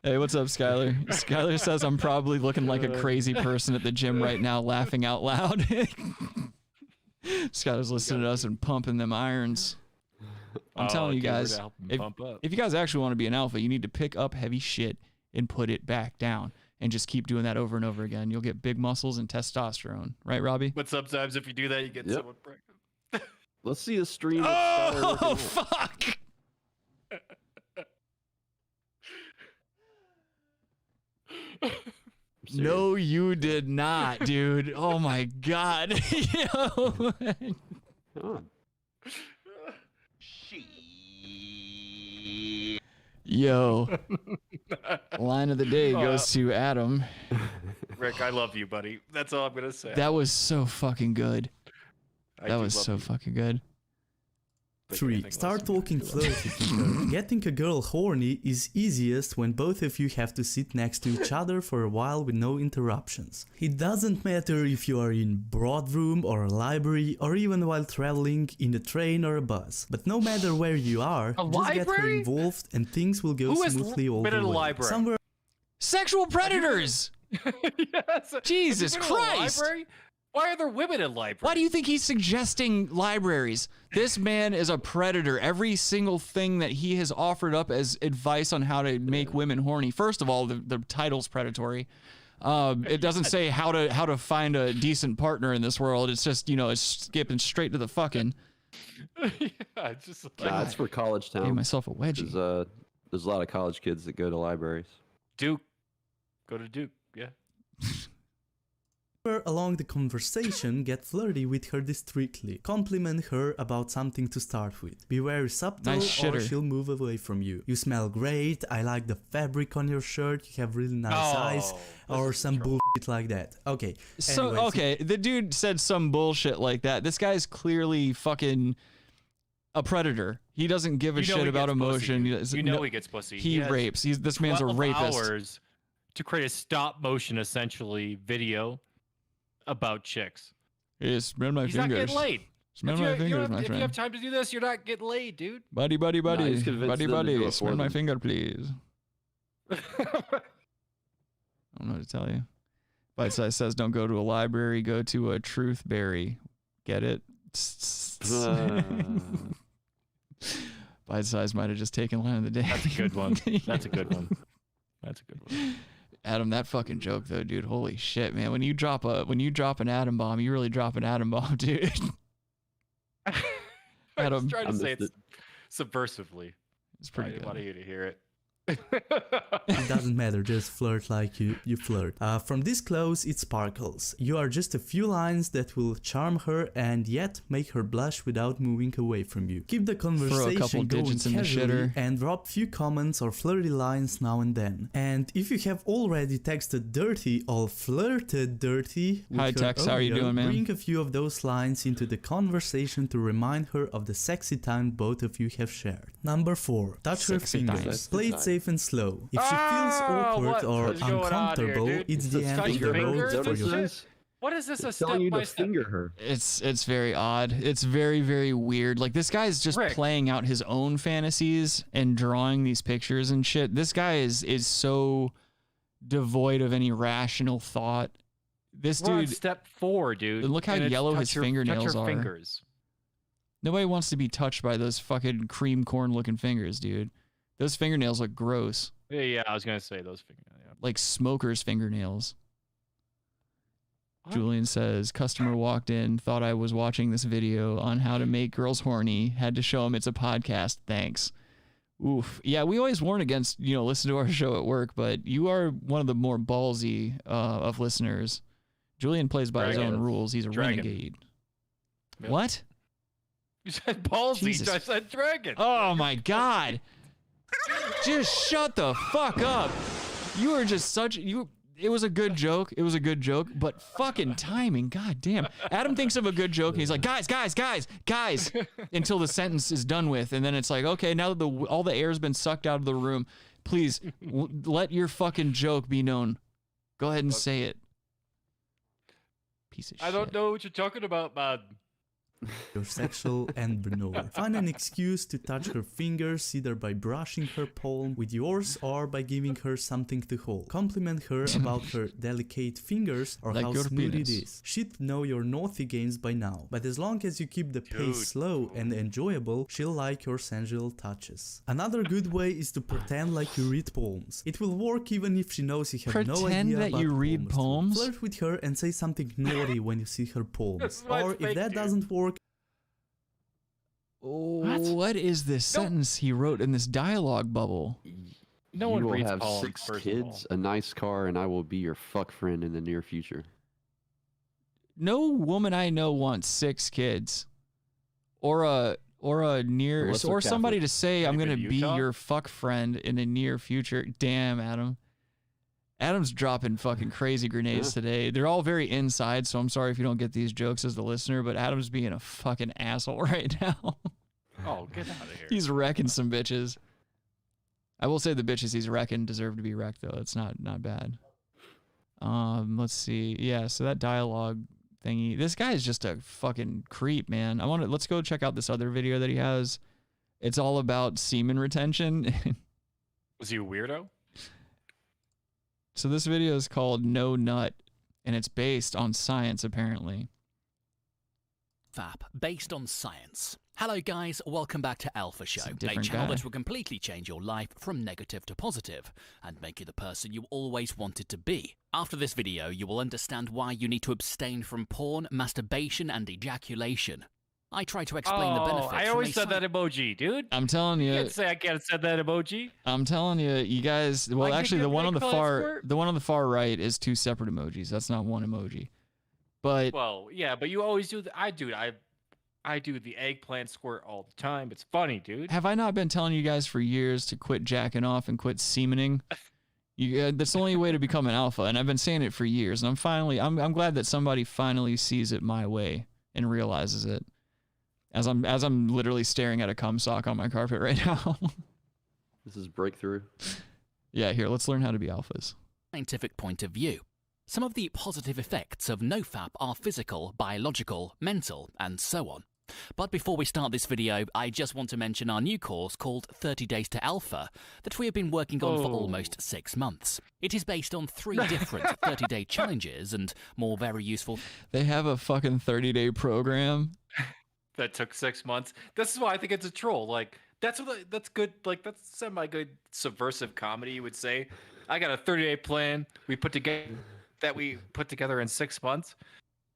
Hey, what's up, Skylar? Skylar says I'm probably looking like a crazy person at the gym right now, laughing out loud. Skylar's listening to us and pumping them irons. I'm telling you guys, if you guys actually want to be an alpha, you need to pick up heavy shit and put it back down. And just keep doing that over and over again. You'll get big muscles and testosterone. Right, Robbie? But sometimes if you do that, you get someone pregnant. Let's see a stream. Oh, fuck! No, you did not, dude. Oh my god. Yo. Line of the day goes to Adam. Rick, I love you, buddy. That's all I'm gonna say. That was so fucking good. That was so fucking good. 3. Start talking flirty to her. Getting a girl horny is easiest when both of you have to sit next to each other for a while with no interruptions. It doesn't matter if you are in boardroom or a library or even while traveling in a train or a bus. But no matter where you are, just get her involved and things will go smoothly all the way. Somewhere Sexual predators! Yes. Jesus Christ! Why are there women in libraries? Why do you think he's suggesting libraries? This man is a predator. Every single thing that he has offered up as advice on how to make women horny. First of all, the title's predatory. It doesn't say how to find a decent partner in this world. It's just, it's skipping straight to the fucking. Yeah, it's just like, it's for college town. Gave myself a wedgie. There's a lot of college kids that go to libraries. Duke. Go to Duke, yeah. Along the conversation, get flirty with her discreetly. Compliment her about something to start with. Be very subtle or she'll move away from you. You smell great, I like the fabric on your shirt, you have really nice eyes, or some bullshit like that. Okay. So, anyways, okay, the dude said some bullshit like that. This guy's clearly fucking a predator. He doesn't give a shit about emotion. He gets pussy. He rapes. This man's a rapist. 12 hours to create a stop motion, essentially, video about chicks. Hey, smell my He's fingers. not getting laid. Smell If my you fingers, have, my if you friend. have time to do this, you're not getting laid, dude. Buddy, buddy, buddy. he's convinced Buddy, them to do buddy. it Smell for my them. finger, please. I don't know what to tell you. Bite Size says, don't go to a library, go to a truth berry. Get it? Bite Size might have just taken line of the day. That's a good one. That's a good one. That's a good one. Adam, that fucking joke though, dude. Holy shit, man. When you drop an atom bomb, you really drop an atom bomb, dude. I was trying to say it subversively. It's pretty I good. wanted you to hear it. It doesn't matter, just flirt like you flirt. From this close, it sparkles. You are just a few lines that will charm her and yet make her blush without moving away from you. Keep the conversation going casually and drop few comments or flirty lines now and then. And if you have already texted dirty or flirted dirty with Hi, her Tex, how are you earlier, doing, man? bring a few of those lines into the conversation to remind her of the sexy time both of you have shared. Number 4. Touch her Sexy fingers. times. Play it safe and slow. If she feels awkward what or is going on uncomfortable, here, dude? it's the end Touch of the your road fingers for and your shit? What is this? A telling you to step-by-step? finger her. It's very odd. It's very, very weird. Like, this guy's just playing out his own fantasies and drawing these pictures and shit. This guy is so devoid of any rational thought. This We're on dude, step 4, dude. look how and it's yellow touch his your- fingernails touch her are. Fingers. Nobody wants to be touched by those fucking cream corn looking fingers, dude. Those fingernails look gross. Yeah, I was gonna say those fingers. Yeah. Like smokers' fingernails. What? Julian says, customer walked in, thought I was watching this video on how to make girls horny, had to show him it's a podcast, thanks. Oof. Yeah, we always warn against, listen to our show at work, but you are one of the more ballsy of listeners. Julian plays by his own rules. He's a renegade. Yep. What? You said ballsy. Jesus. I said dragon. Oh my God. Just shut the fuck up. You are just it was a good joke. It was a good joke, but fucking timing. God damn. Adam thinks of a good joke and he's like, guys, until the sentence is done with. And then it's like, okay, now that all the air's been sucked out of the room, please let your fucking joke be known. Go ahead and say it. Piece of shit. I don't know what you're talking about, man. your sexual and Bernard. Find an excuse to touch her fingers, either by brushing her palm with yours or by giving her something to hold. Compliment her about her delicate fingers or Like how your smooth penis. it is. She'd know your naughty games by now, but as long as you keep the pace slow and enjoyable, she'll like your sensual touches. Another good way is to pretend like you read poems. It will work even if she knows you have no Pretend idea that about you read poems? Flirt with her and say something naughty when you see her poems. That's Or if fake, that dude. doesn't work, What is this sentence he wrote in this dialogue bubble? No you one will reads have poems, 6 first of kids, a nice car, and I will be your fuck friend in the near future. No woman I know wants 6 kids, or a near, Unless they're or somebody Catholic. to say I'm gonna Maybe be Utah? your fuck friend in the near future. Damn, Adam. Adam's dropping fucking crazy grenades today. They're all very inside, so I'm sorry if you don't get these jokes as the listener, but Adam's being a fucking asshole right now. Oh, get out of here. He's wrecking some bitches. I will say the bitches he's wrecking deserve to be wrecked though. It's not bad. Let's see. Yeah, so that dialogue thingy. This guy is just a fucking creep, man. Let's go check out this other video that he has. It's all about semen retention. Was he a weirdo? So this video is called No Nut, and it's based on science, apparently. FAP, based on science. Hello guys, welcome back to Alpha Show, a different channel guy. that will completely change your life from negative to positive and make you the person you always wanted to be. After this video, you will understand why you need to abstain from porn, masturbation and ejaculation. I try to explain the benefits. I from always a said that emoji, dude. I'm telling You you. can't say I can't said that emoji. I'm telling you, you guys. Well, Like you actually, get the one on the eggplant far, squirt? the one on the far right is 2 separate emojis. That's not one emoji. But Well, yeah, but you always do. I do the eggplant squirt all the time. It's funny, dude. have I not been telling you guys for years to quit jacking off and quit semening? That's the only way to become an alpha, and I've been saying it for years. And I'm glad that somebody finally sees it my way and realizes it. As I'm literally staring at a cum sock on my carpet right now. This is breakthrough. Yeah, here, let's learn how to be alphas. scientific point of view. Some of the positive effects of NoFap are physical, biological, mental, and so on. But before we start this video, I just want to mention our new course called 30 Days to Alpha that we have been working on for almost 6 months. It is based on 3 different 30-day challenges and more very useful. They have a fucking 30-day program that took 6 months. This is why I think it's a troll. Like that's good. Like that's semi-good subversive comedy, you would say. I got a 30-day plan we put together in 6 months.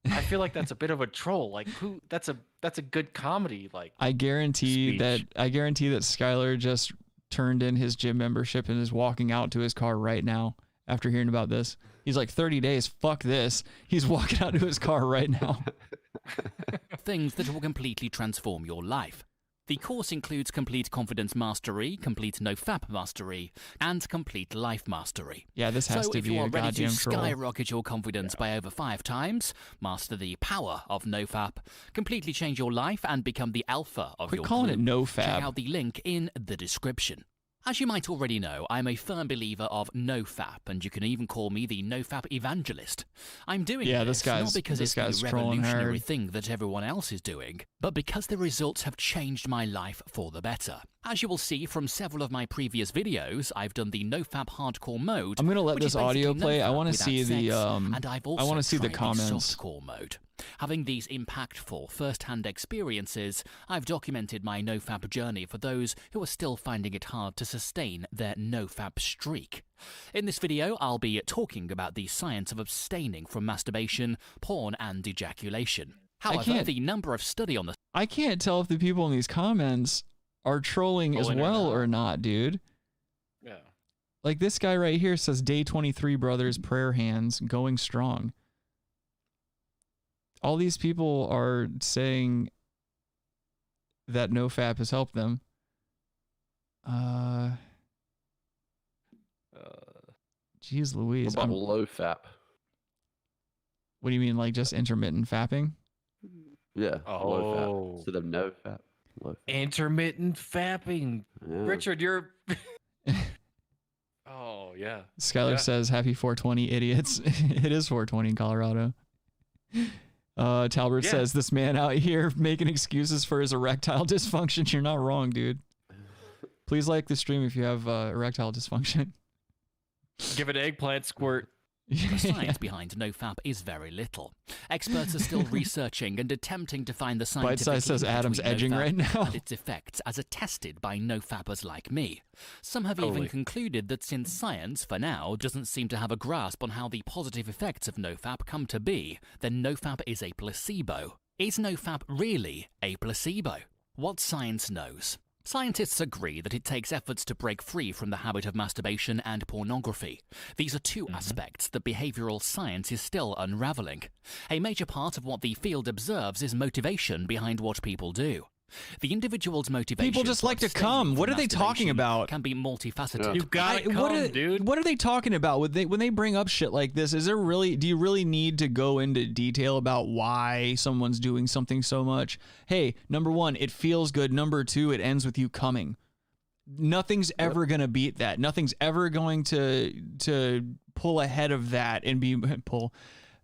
I feel like that's a bit of a troll. Like who? That's a good comedy. Like I guarantee that Skylar just turned in his gym membership and is walking out to his car right now after hearing about this. He's like, 30 days, fuck this. He's walking out to his car right now. Things that will completely transform your life. The course includes complete confidence mastery, complete NoFap mastery, and complete life mastery. Yeah, this has to be a goddamn troll. So if you are ready to skyrocket your confidence by over 5 times, master the power of NoFap, completely change your life, and become the alpha of your Quit calling it NoFap. Check out the link in the description. As you might already know, I'm a firm believer of NoFap, and you can even call me the NoFap evangelist. I'm doing this not because it's the revolutionary thing that everyone else is doing, but because the results have changed my life for the better. As you will see from several of my previous videos, I've done the NoFap hardcore mode. I'm gonna let this audio play. I want to see the and I've also I want to see the comments. Softcore mode. Having these impactful first-hand experiences, I've documented my NoFap journey for those who are still finding it hard to sustain their NoFap streak. In this video, I'll be talking about the science of abstaining from masturbation, porn, and ejaculation. However, the number of study on the... I can't tell if the people in these comments are trolling as well or not, dude. Yeah. Like this guy right here says, day 23, brothers, prayer hands, going strong. All these people are saying that NoFap has helped them. Jeez Louise. What about low-fap? What do you mean, like just intermittent fapping? Yeah, low-fap instead of no-fap. Intermittent fapping. Yeah. Richard, you're... Oh, yeah. Skylar says, happy 420, idiots. It is 420 in Colorado. Talbert says, this man out here making excuses for his erectile dysfunction. You're not wrong, dude. Please like the stream if you have erectile dysfunction. Give it eggplant squirt. The science behind NoFap is very little. Experts are still researching and attempting to find the scientific Bite Size says Adam's edging right now. And its effects as attested by NoFappers like me. Some have even concluded that since science, for now, doesn't seem to have a grasp on how the positive effects of NoFap come to be, then NoFap is a placebo. Is NoFap really a placebo? What science knows. Scientists agree that it takes efforts to break free from the habit of masturbation and pornography. These are two aspects that behavioral science is still unraveling. A major part of what the field observes is motivation behind what people do. The individual's motivation. People just like to come. What are they talking about? Can be multifaceted. You gotta come, dude. What are they talking about? When they bring up shit like this, is there really? Do you really need to go into detail about why someone's doing something so much? Hey, number 1, it feels good. Number 2, it ends with you coming. Nothing's ever gonna beat that. Nothing's ever going to pull ahead of that and be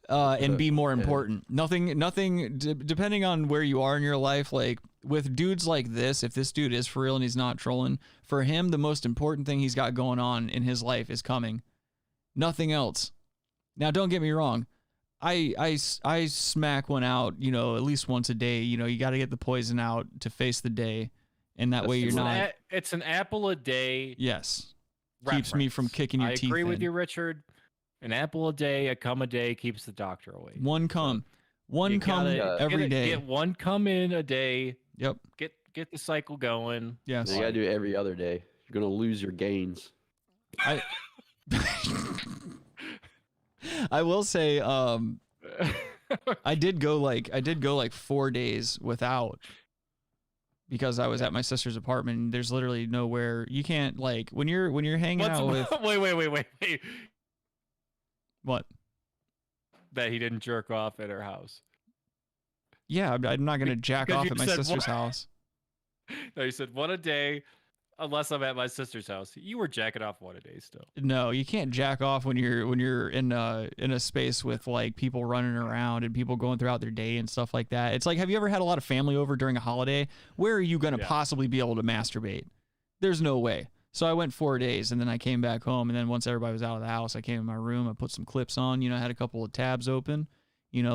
and be more important. Nothing. Depending on where you are in your life, like. With dudes like this, if this dude is for real and he's not trolling, for him, the most important thing he's got going on in his life is coming. Nothing else. Now, don't get me wrong. I smack one out, you know, at least once a day. You know, you got to get the poison out to face the day. And that way you're not... It's an apple a day. Yes. Reference. Keeps me from kicking your teeth in. I agree with you, Richard. An apple a day, a cum a day keeps the doctor away. One cum. One cum every day. Get one cum in a day. Yep. Get the cycle going. Yes. You gotta do it every other day. You're gonna lose your gains. I will say, I did go like 4 days without, because I was at my sister's apartment. And there's literally nowhere you can't, like, when you're hanging out with. Wait. What? That he didn't jerk off at her house. Yeah, I'm not gonna jack off at my sister's house. No, you said one a day. Unless I'm at my sister's house. You were jacking off one a day still. No, you can't jack off when you're in a space with like people running around and people going throughout their day and stuff like that. It's like, have you ever had a lot of family over during a holiday? Where are you going to possibly be able to masturbate? There's no way. So I went 4 days and then I came back home, and then once everybody was out of the house, I came in my room, I put some clips on, had a couple of tabs open,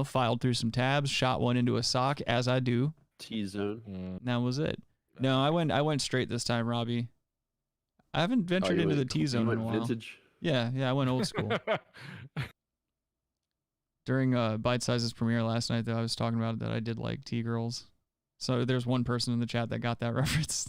filed through some tabs, shot one into a sock as I do. T-zone. That was it. No, I went straight this time, Robbie. I haven't ventured into the T-zone in a while. Vintage? Yeah, I went old school. During Bite Size's premiere last night, though, I was talking about that I did like T-girls. So there's one person in the chat that got that reference.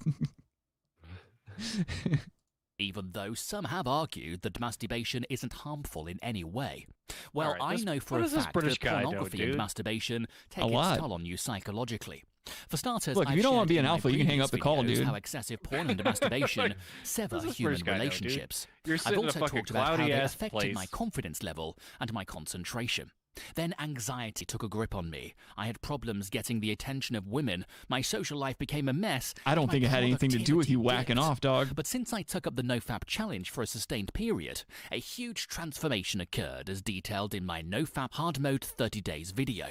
Even though some have argued that masturbation isn't harmful in any way. Well, All right, I know for what a does this fact British that guy know, pornography dude? and masturbation take A its lot. toll on you psychologically. For starters, Look, if I've you don't wanna shared be an in my alpha, you can hang previous up the call, videos dude. How excessive porn and masturbation sever What does this human British guy know, dude? relationships. You're I've sitting in a also fucking talked about how they cloudy-ass affected my place. confidence level and my concentration. Then anxiety took a grip on me. I had problems getting the attention of women. My social life became a mess. I don't and think my it had anything to do with you productivity whacking dipped. off, dog. But since I took up the NoFap challenge for a sustained period, a huge transformation occurred as detailed in my NoFap Hard Mode 30 Days video.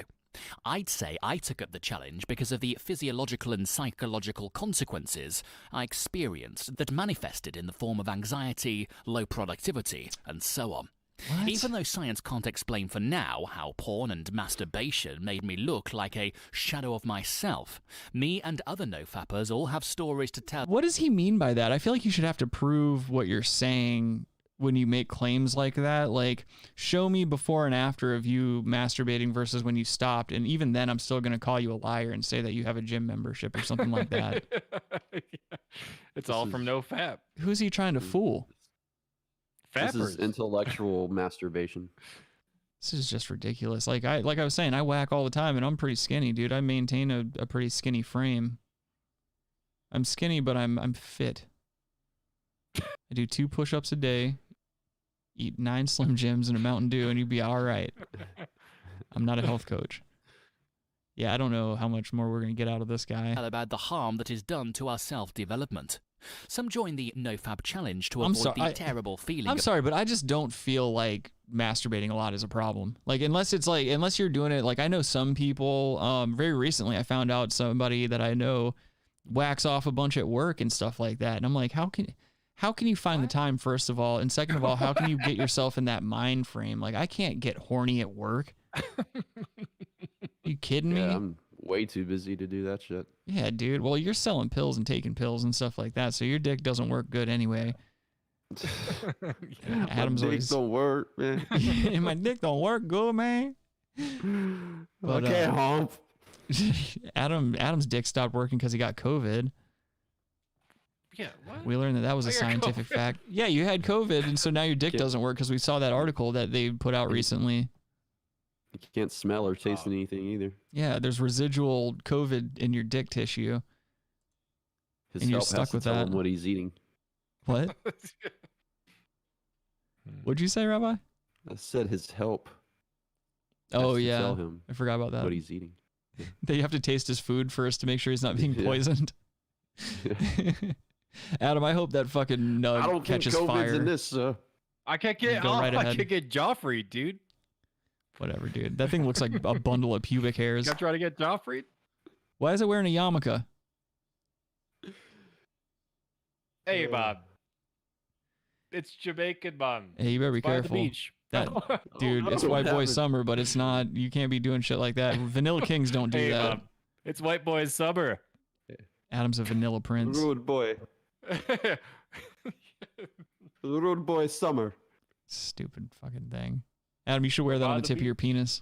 I'd say I took up the challenge because of the physiological and psychological consequences I experienced that manifested in the form of anxiety, low productivity, and so on. What? Even though science can't explain for now how porn and masturbation made me look like a shadow of myself, me and other no-fappers all have stories to tell. What does he mean by that? I feel like you should have to prove what you're saying when you make claims like that. Like, show me before and after of you masturbating versus when you stopped, and even then I'm still going to call you a liar and say that you have a gym membership or something like that. It's all from NoFap. Who's he trying to fool? This Fappers. is intellectual masturbation. This is just ridiculous. Like I was saying, I whack all the time, and I'm pretty skinny, dude. I maintain a pretty skinny frame. I'm skinny, but I'm fit. I do 2 push-ups a day, eat 9 Slim Jims and a Mountain Dew, and you'd be all right. I'm not a health coach. Yeah, I don't know how much more we're going to get out of this guy. About the harm that is done to our self-development. Some join the NoFap challenge to I'm avoid sorry, the terrible feeling. I'm of sorry, but I just don't feel like masturbating a lot is a problem. Like, unless you're doing it, like, I know some people, very recently I found out somebody that I know whacks off a bunch at work and stuff like that. And I'm like, how can you find the time, first of all? And second of all, how can you get yourself in that mind frame? Like, I can't get horny at work. You kidding me? Yeah, I'm way too busy to do that shit. Yeah, dude. Well, you're selling pills and taking pills and stuff like that, so your dick doesn't work good anyway. Adam's My dick always don't work, man. my dick don't work good, man. But, I can't hump. Adam's dick stopped working because he got COVID. Yeah, what? We learned that was a I got scientific COVID. fact. Yeah, you had COVID, and so now your dick doesn't work because we saw that article that they put out recently. You can't smell or taste anything either. Yeah, there's residual COVID in your dick tissue. His And you're help stuck has to with tell that. him what he's eating. What? What'd you say, Rabbi? I said his help. Oh, has to yeah. Tell him I forgot about that. what he's eating. They have to taste his food first to make sure he's not being poisoned. Adam, I hope that fucking nug I don't think catches COVID's fire. in this. I can't get. Go right I ahead. can't get Joffrey, dude. Whatever, dude. That thing looks like a bundle of pubic hairs. You gotta try to get Joffrey. Why is it wearing a yarmulke? Hey, Bob. It's Jamaican, man. Hey, you better be It's by the careful. beach. That dude, no, it's what white boy happened? summer, but it's not. You can't be doing shit like that. Vanilla Kings don't do Hey, that. Bob. It's white boy's summer. Adam's a vanilla prince. Rude boy. Rude boy summer. Stupid fucking thing. Adam, you should wear that on the tip of your penis.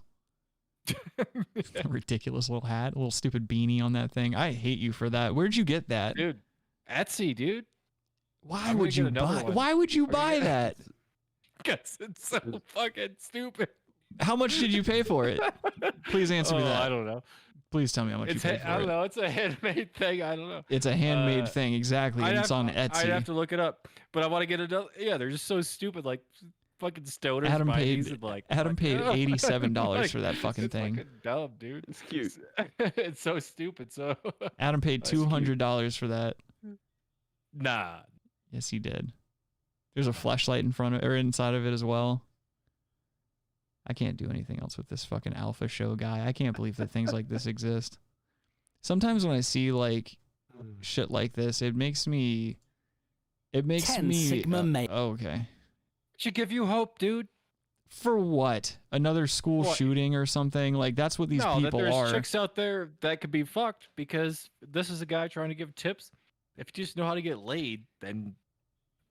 Ridiculous little hat, a little stupid beanie on that thing. I hate you for that. Where'd you get that? Dude, Etsy, dude. Why I'm would gonna you get another buy? one. Why would you buy gonna- that? Because it's so fucking stupid. How much did you pay for it? Please answer me that. I don't know. Please tell me how much It's you paid for I don't it. know. It's a handmade thing. I don't know. It's a handmade thing, exactly. And it's on Etsy. I'd have to look it up, but I want to get another. Yeah, they're just so stupid. Like fucking stoners. Adam buy paid- these and, like, Adam paid $87 like, for that fucking it's thing. Fucking dumb, dude. It's cute. It's so stupid. So Adam paid That's cute. $200 for that. Nah. Yes, he did. There's a flashlight in front of or inside of it as well. I can't do anything else with this fucking alpha show guy. I can't believe that things like this exist. Sometimes when I see like shit like this, it makes me. Sigma mate. Oh, okay. Should give you hope, dude. For what? Another school shooting or something? Like that's what these that people there's are. chicks out there that could be fucked because this is a guy trying to give tips. If you just know how to get laid, then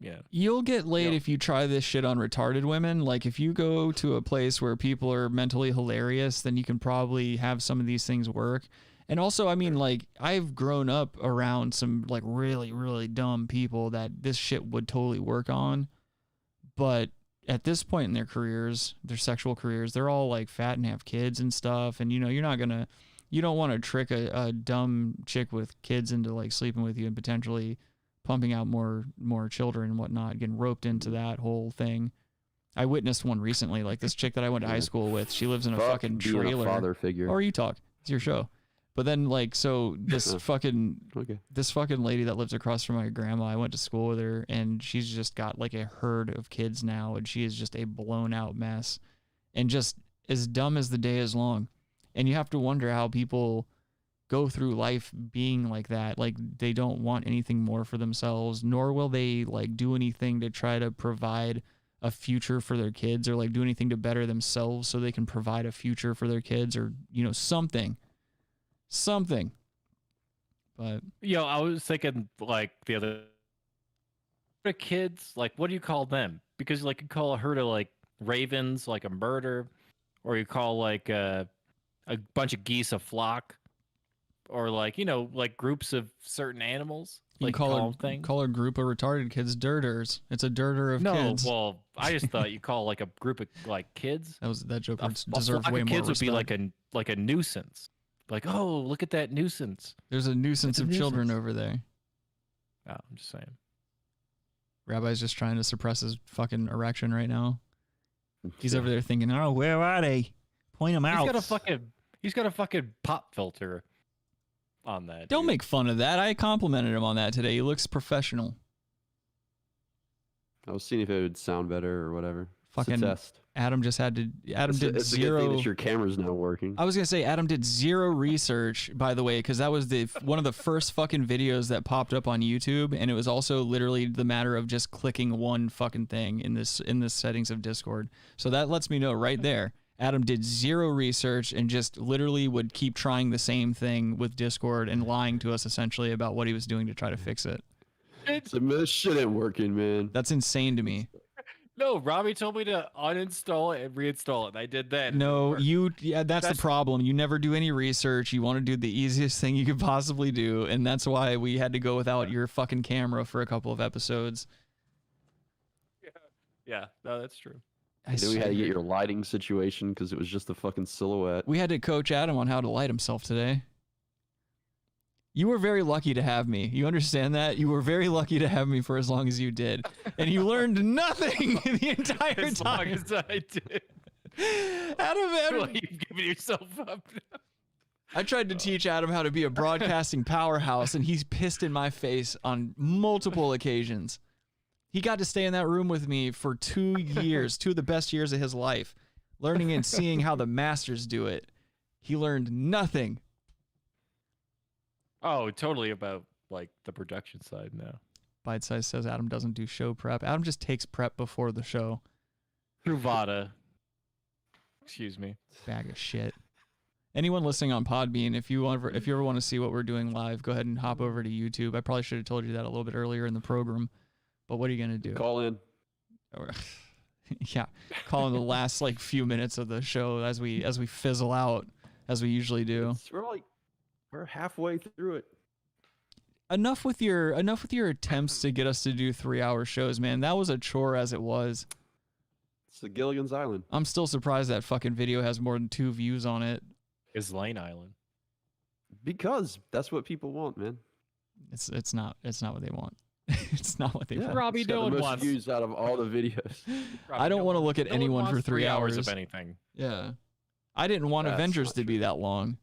yeah. You'll get laid if you try this shit on retarded women. Like if you go to a place where people are mentally hilarious, then you can probably have some of these things work. And also, I mean, like I've grown up around some like really, really dumb people that this shit would totally work on. But at this point in their careers, their sexual careers, they're all like fat and have kids and stuff. And, you know, you don't want to trick a dumb chick with kids into like sleeping with you and potentially pumping out more children and whatnot, getting roped into that whole thing. I witnessed one recently, like this chick that I went to high school with. She lives in a fucking being a trailer. father figure. Or you talk. It's your show. But then like, so this fucking lady that lives across from my grandma, I went to school with her and she's just got like a herd of kids now. And she is just a blown out mess and just as dumb as the day is long. And you have to wonder how people go through life being like that. Like they don't want anything more for themselves, nor will they like do anything to try to provide a future for their kids or like do anything to better themselves so they can provide a future for their kids or, you know, something. But Yo, I was thinking like the other kids, like what do you call them? Because like you call a herd of like ravens like a murder, or you call like a bunch of geese a flock, or like, you know, like groups of certain animals. you Like call things. call a group of retarded kids dirters. It's a dirter of kids. No, well, I just thought you call like a group of like kids. That joke A deserves flock way of more kids would be respect. like a nuisance. Like, oh, look at that nuisance. There's a nuisance of children over there. Oh, I'm just saying. Rabbi's just trying to suppress his fucking erection right now. He's over there thinking, oh, where are they? Point them out. He's got a fucking pop filter on that. Don't make fun of that. I complimented him on that today. He looks professional. I was seeing if it would sound better or whatever. Fucking It's a test. Adam did It's a good zero. thing that your camera's now working. I was gonna say Adam did zero research, by the way, because that was one of the first fucking videos that popped up on YouTube, and it was also literally the matter of just clicking one fucking thing in this settings of Discord. So that lets me know right there. Adam did zero research and just literally would keep trying the same thing with Discord and lying to us essentially about what he was doing to try to fix it. So this shit ain't working, man. That's insane to me. No, Robbie told me to uninstall it and reinstall it. And I did that. No, that's the problem. You never do any research. You want to do the easiest thing you could possibly do, and that's why we had to go without your fucking camera for a couple of episodes. Yeah, no, that's true. Then we had to get your lighting situation because it was just a fucking silhouette. We had to coach Adam on how to light himself today. You were very lucky to have me. You understand that? You were very lucky to have me for as long as you did. And you learned nothing the entire time. As long as I did. Adam. Well, you've given yourself up now. I tried to teach Adam how to be a broadcasting powerhouse, and he's pissed in my face on multiple occasions. He got to stay in that room with me for 2 years, 2 of the best years of his life, learning and seeing how the masters do it. He learned nothing. Oh, totally about like the production side now. Bite Size says Adam doesn't do show prep. Adam just takes prep before the show. Truvada. Excuse me. Bag of shit. Anyone listening on Podbean, if you ever want to see what we're doing live, go ahead and hop over to YouTube. I probably should have told you that a little bit earlier in the program, but what are you gonna do? Call in. Yeah, call in the last like few minutes of the show as we fizzle out as we usually do. We're halfway through it. Enough with your attempts to get us to do 3-hour shows, man. That was a chore as it was. It's the Gilligan's Island. I'm still surprised that fucking video has more than 2 views on it. Is Lane Island? Because that's what people want, man. It's not what they want. It's not what they want. Robbie, it's got no the one most wants views out of all the videos. I don't want to look at anyone for 3 hours of anything. Yeah. I didn't want That Avengers sucks. to be that long.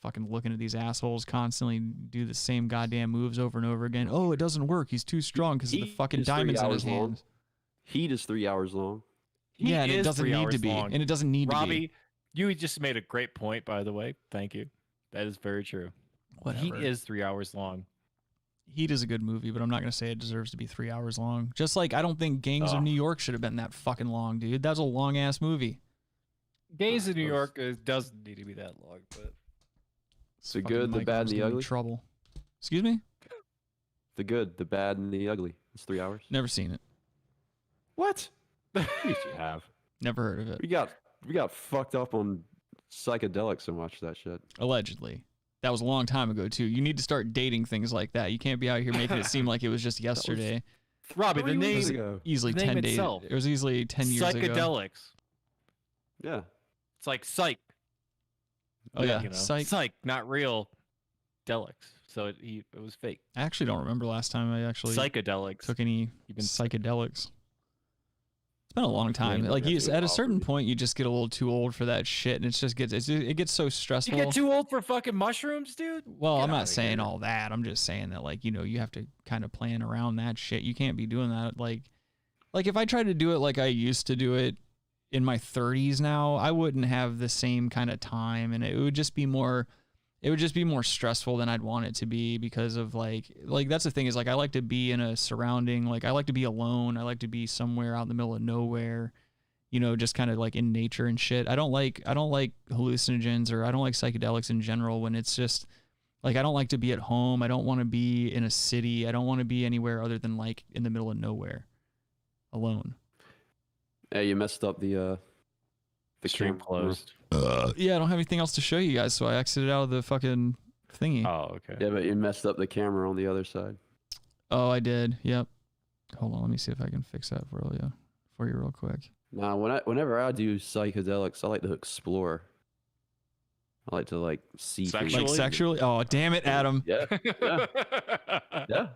fucking looking at these assholes constantly do the same goddamn moves over and over again. Oh, it doesn't work. He's too strong because of the fucking diamonds in his hands. Heat is 3 hours long. Yeah, and it doesn't need to be. And it doesn't need to be. Robbie, you just made a great point, by the way. Thank you. That is very true. Whatever. Heat is 3 hours long. Heat is a good movie, but I'm not going to say it deserves to be 3 hours long. Just like I don't think Gangs of New York should have been that fucking long, dude. That was a long-ass movie. Gangs of New York doesn't need to be that long, but... The good, the bad, and the ugly? Trouble. Excuse me? The good, the bad, and the ugly. It's 3 hours. Never seen it. What? Yes, you have. Never heard of it. We got fucked up on psychedelics so much, that shit. Allegedly. That was a long time ago, too. You need to start dating things like that. You can't be out here making it seem like it was just yesterday. Robbie, the name... Easily the 10 name days. itself. It was easily 10 years ago. Psychedelics. Yeah. It's like psych. Oh, yeah. You know? Psych, not real. Delics. So it was fake. I actually don't remember last time I actually Psychedelics. took any psychedelics. It's been a long time. Like at a certain point, you just get a little too old for that shit, and it gets so stressful. You get too old for fucking mushrooms, dude? Well, I'm not saying all that. I'm just saying that, like, you have to kind of plan around that shit. You can't be doing that. Like if I tried to do it like I used to do it in my 30s now, I wouldn't have the same kind of time, and it would just be more stressful than I'd want it to be, because of like that's the thing is, like, I like to be in a surrounding, like I like to be alone. I like to be somewhere out in the middle of nowhere, just kind of like in nature and shit. I don't like hallucinogens, or I don't like psychedelics in general when it's just like, I don't like to be at home. I don't want to be in a city. I don't want to be anywhere other than like in the middle of nowhere alone. Hey, you messed up the stream closed. Yeah, I don't have anything else to show you guys, so I exited out of the fucking thingy. Oh, okay. Yeah, but you messed up the camera on the other side. Oh, I did. Yep. Hold on, let me see if I can fix that for you real quick. Nah, whenever I do psychedelics, I like to explore. I like to see things. Like sexually? Oh, damn it, Adam. Yeah. Yeah.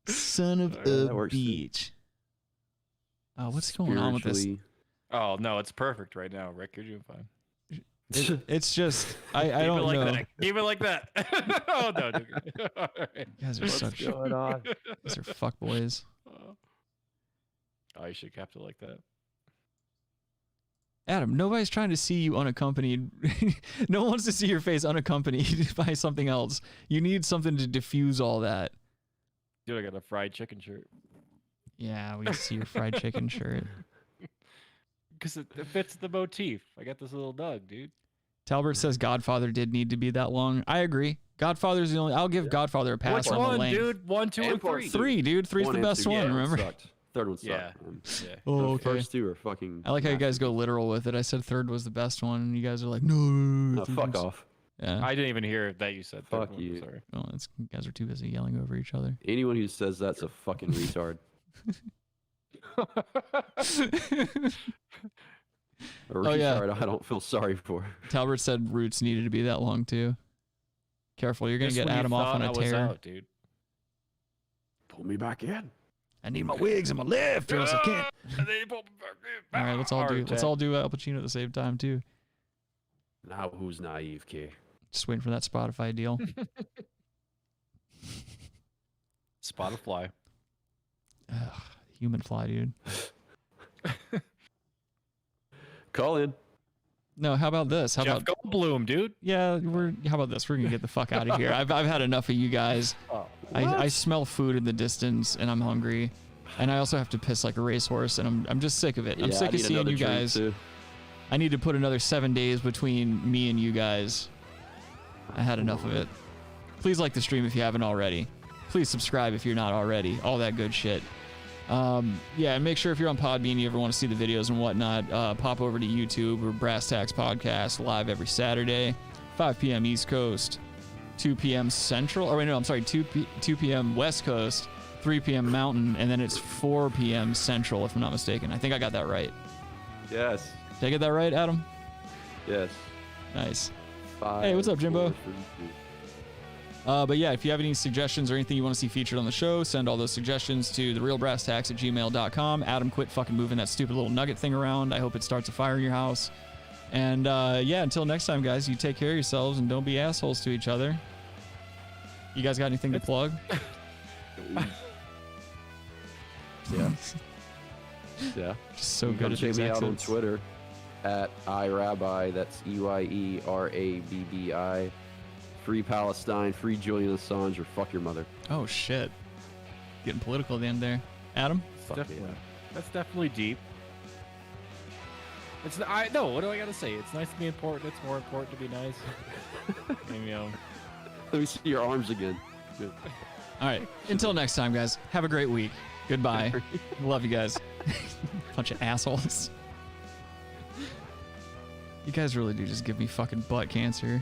Son of a bitch. Oh, what's going on with this? Oh, no, it's perfect right now, Rick. You're doing fine. It's just, I don't know. Keep it like that. Oh, no. All right. You guys are such... going on? These are fuckboys. Oh, you should have kept it like that. Adam, nobody's trying to see you unaccompanied. No one wants to see your face unaccompanied by something else. You need something to diffuse all that. Dude, I got a fried chicken shirt. Yeah, we see your fried chicken shirt. Because it fits the motif. I got this little dog, dude. Talbert says Godfather did need to be that long. I agree. Godfather's the only... I'll give Godfather a pass on the length. Dude? 1, 2, and 3. 3, dude. 3's the best one, remember? Sucked. Third one sucked. Yeah. Oh, okay. The first two are fucking... I like how you guys go literal with it. I said third was the best one, and you guys are like, no. Fuck off. Yeah. I didn't even hear that you said fuck third you. One. Sorry. Well, you guys are too busy yelling over each other. Anyone who says that's a fucking retard. A retard I don't feel sorry for. Talbert said Roots needed to be that long too. Careful, you're gonna get Adam off on a tear. Out, dude. Pull me back in. I need my wigs and my lift, or else I can't. All right, let's all do Al Pacino at the same time too. Now who's naive, kid? Just waiting for that Spotify deal. Spotify. Ugh, human fly, dude. Call in. No, how about this? How Jeff about Goldblum, dude? Yeah, how about this? We're gonna get the fuck out of here. I've had enough of you guys. I smell food in the distance, and I'm hungry, and I also have to piss like a racehorse, and I'm just sick of it. I'm sick of seeing you guys. I need to put another 7 days between me and you guys. I had enough of it. Please like the stream if you haven't already. Please subscribe if you're not already. All that good shit. Yeah, and make sure if you're on Podbean, you ever want to see the videos and whatnot, pop over to YouTube or Brass Tacks Podcast, live every Saturday, 5 p.m. East Coast, 2 p.m. Central. Or wait, no, I'm sorry, 2 p.m. West Coast, 3 p.m. Mountain, and then it's 4 p.m. Central, if I'm not mistaken. I think I got that right. Yes. Did I get that right, Adam? Yes. Nice. Hey, what's up, Jimbo? But yeah, if you have any suggestions or anything you want to see featured on the show, send all those suggestions to therealbrasstacks@gmail.com. Adam, quit fucking moving that stupid little nugget thing around. I hope it starts a fire in your house. And yeah, until next time, guys, you take care of yourselves and don't be assholes to each other. You guys got anything to plug? Yeah. Yeah. Just so good at check these me out on exits. Twitter at iRabbi. That's EYERABBI. Free Palestine, free Julian Assange, or fuck your mother. Oh shit. Getting political at the end there. Adam? That's definitely deep. It's no. What do I gotta say? It's nice to be important. It's more important to be nice. And, you know. Let me see your arms again. Good. All right. Until next time, guys. Have a great week. Goodbye. Love you guys. Bunch of assholes. You guys really do just give me fucking butt cancer.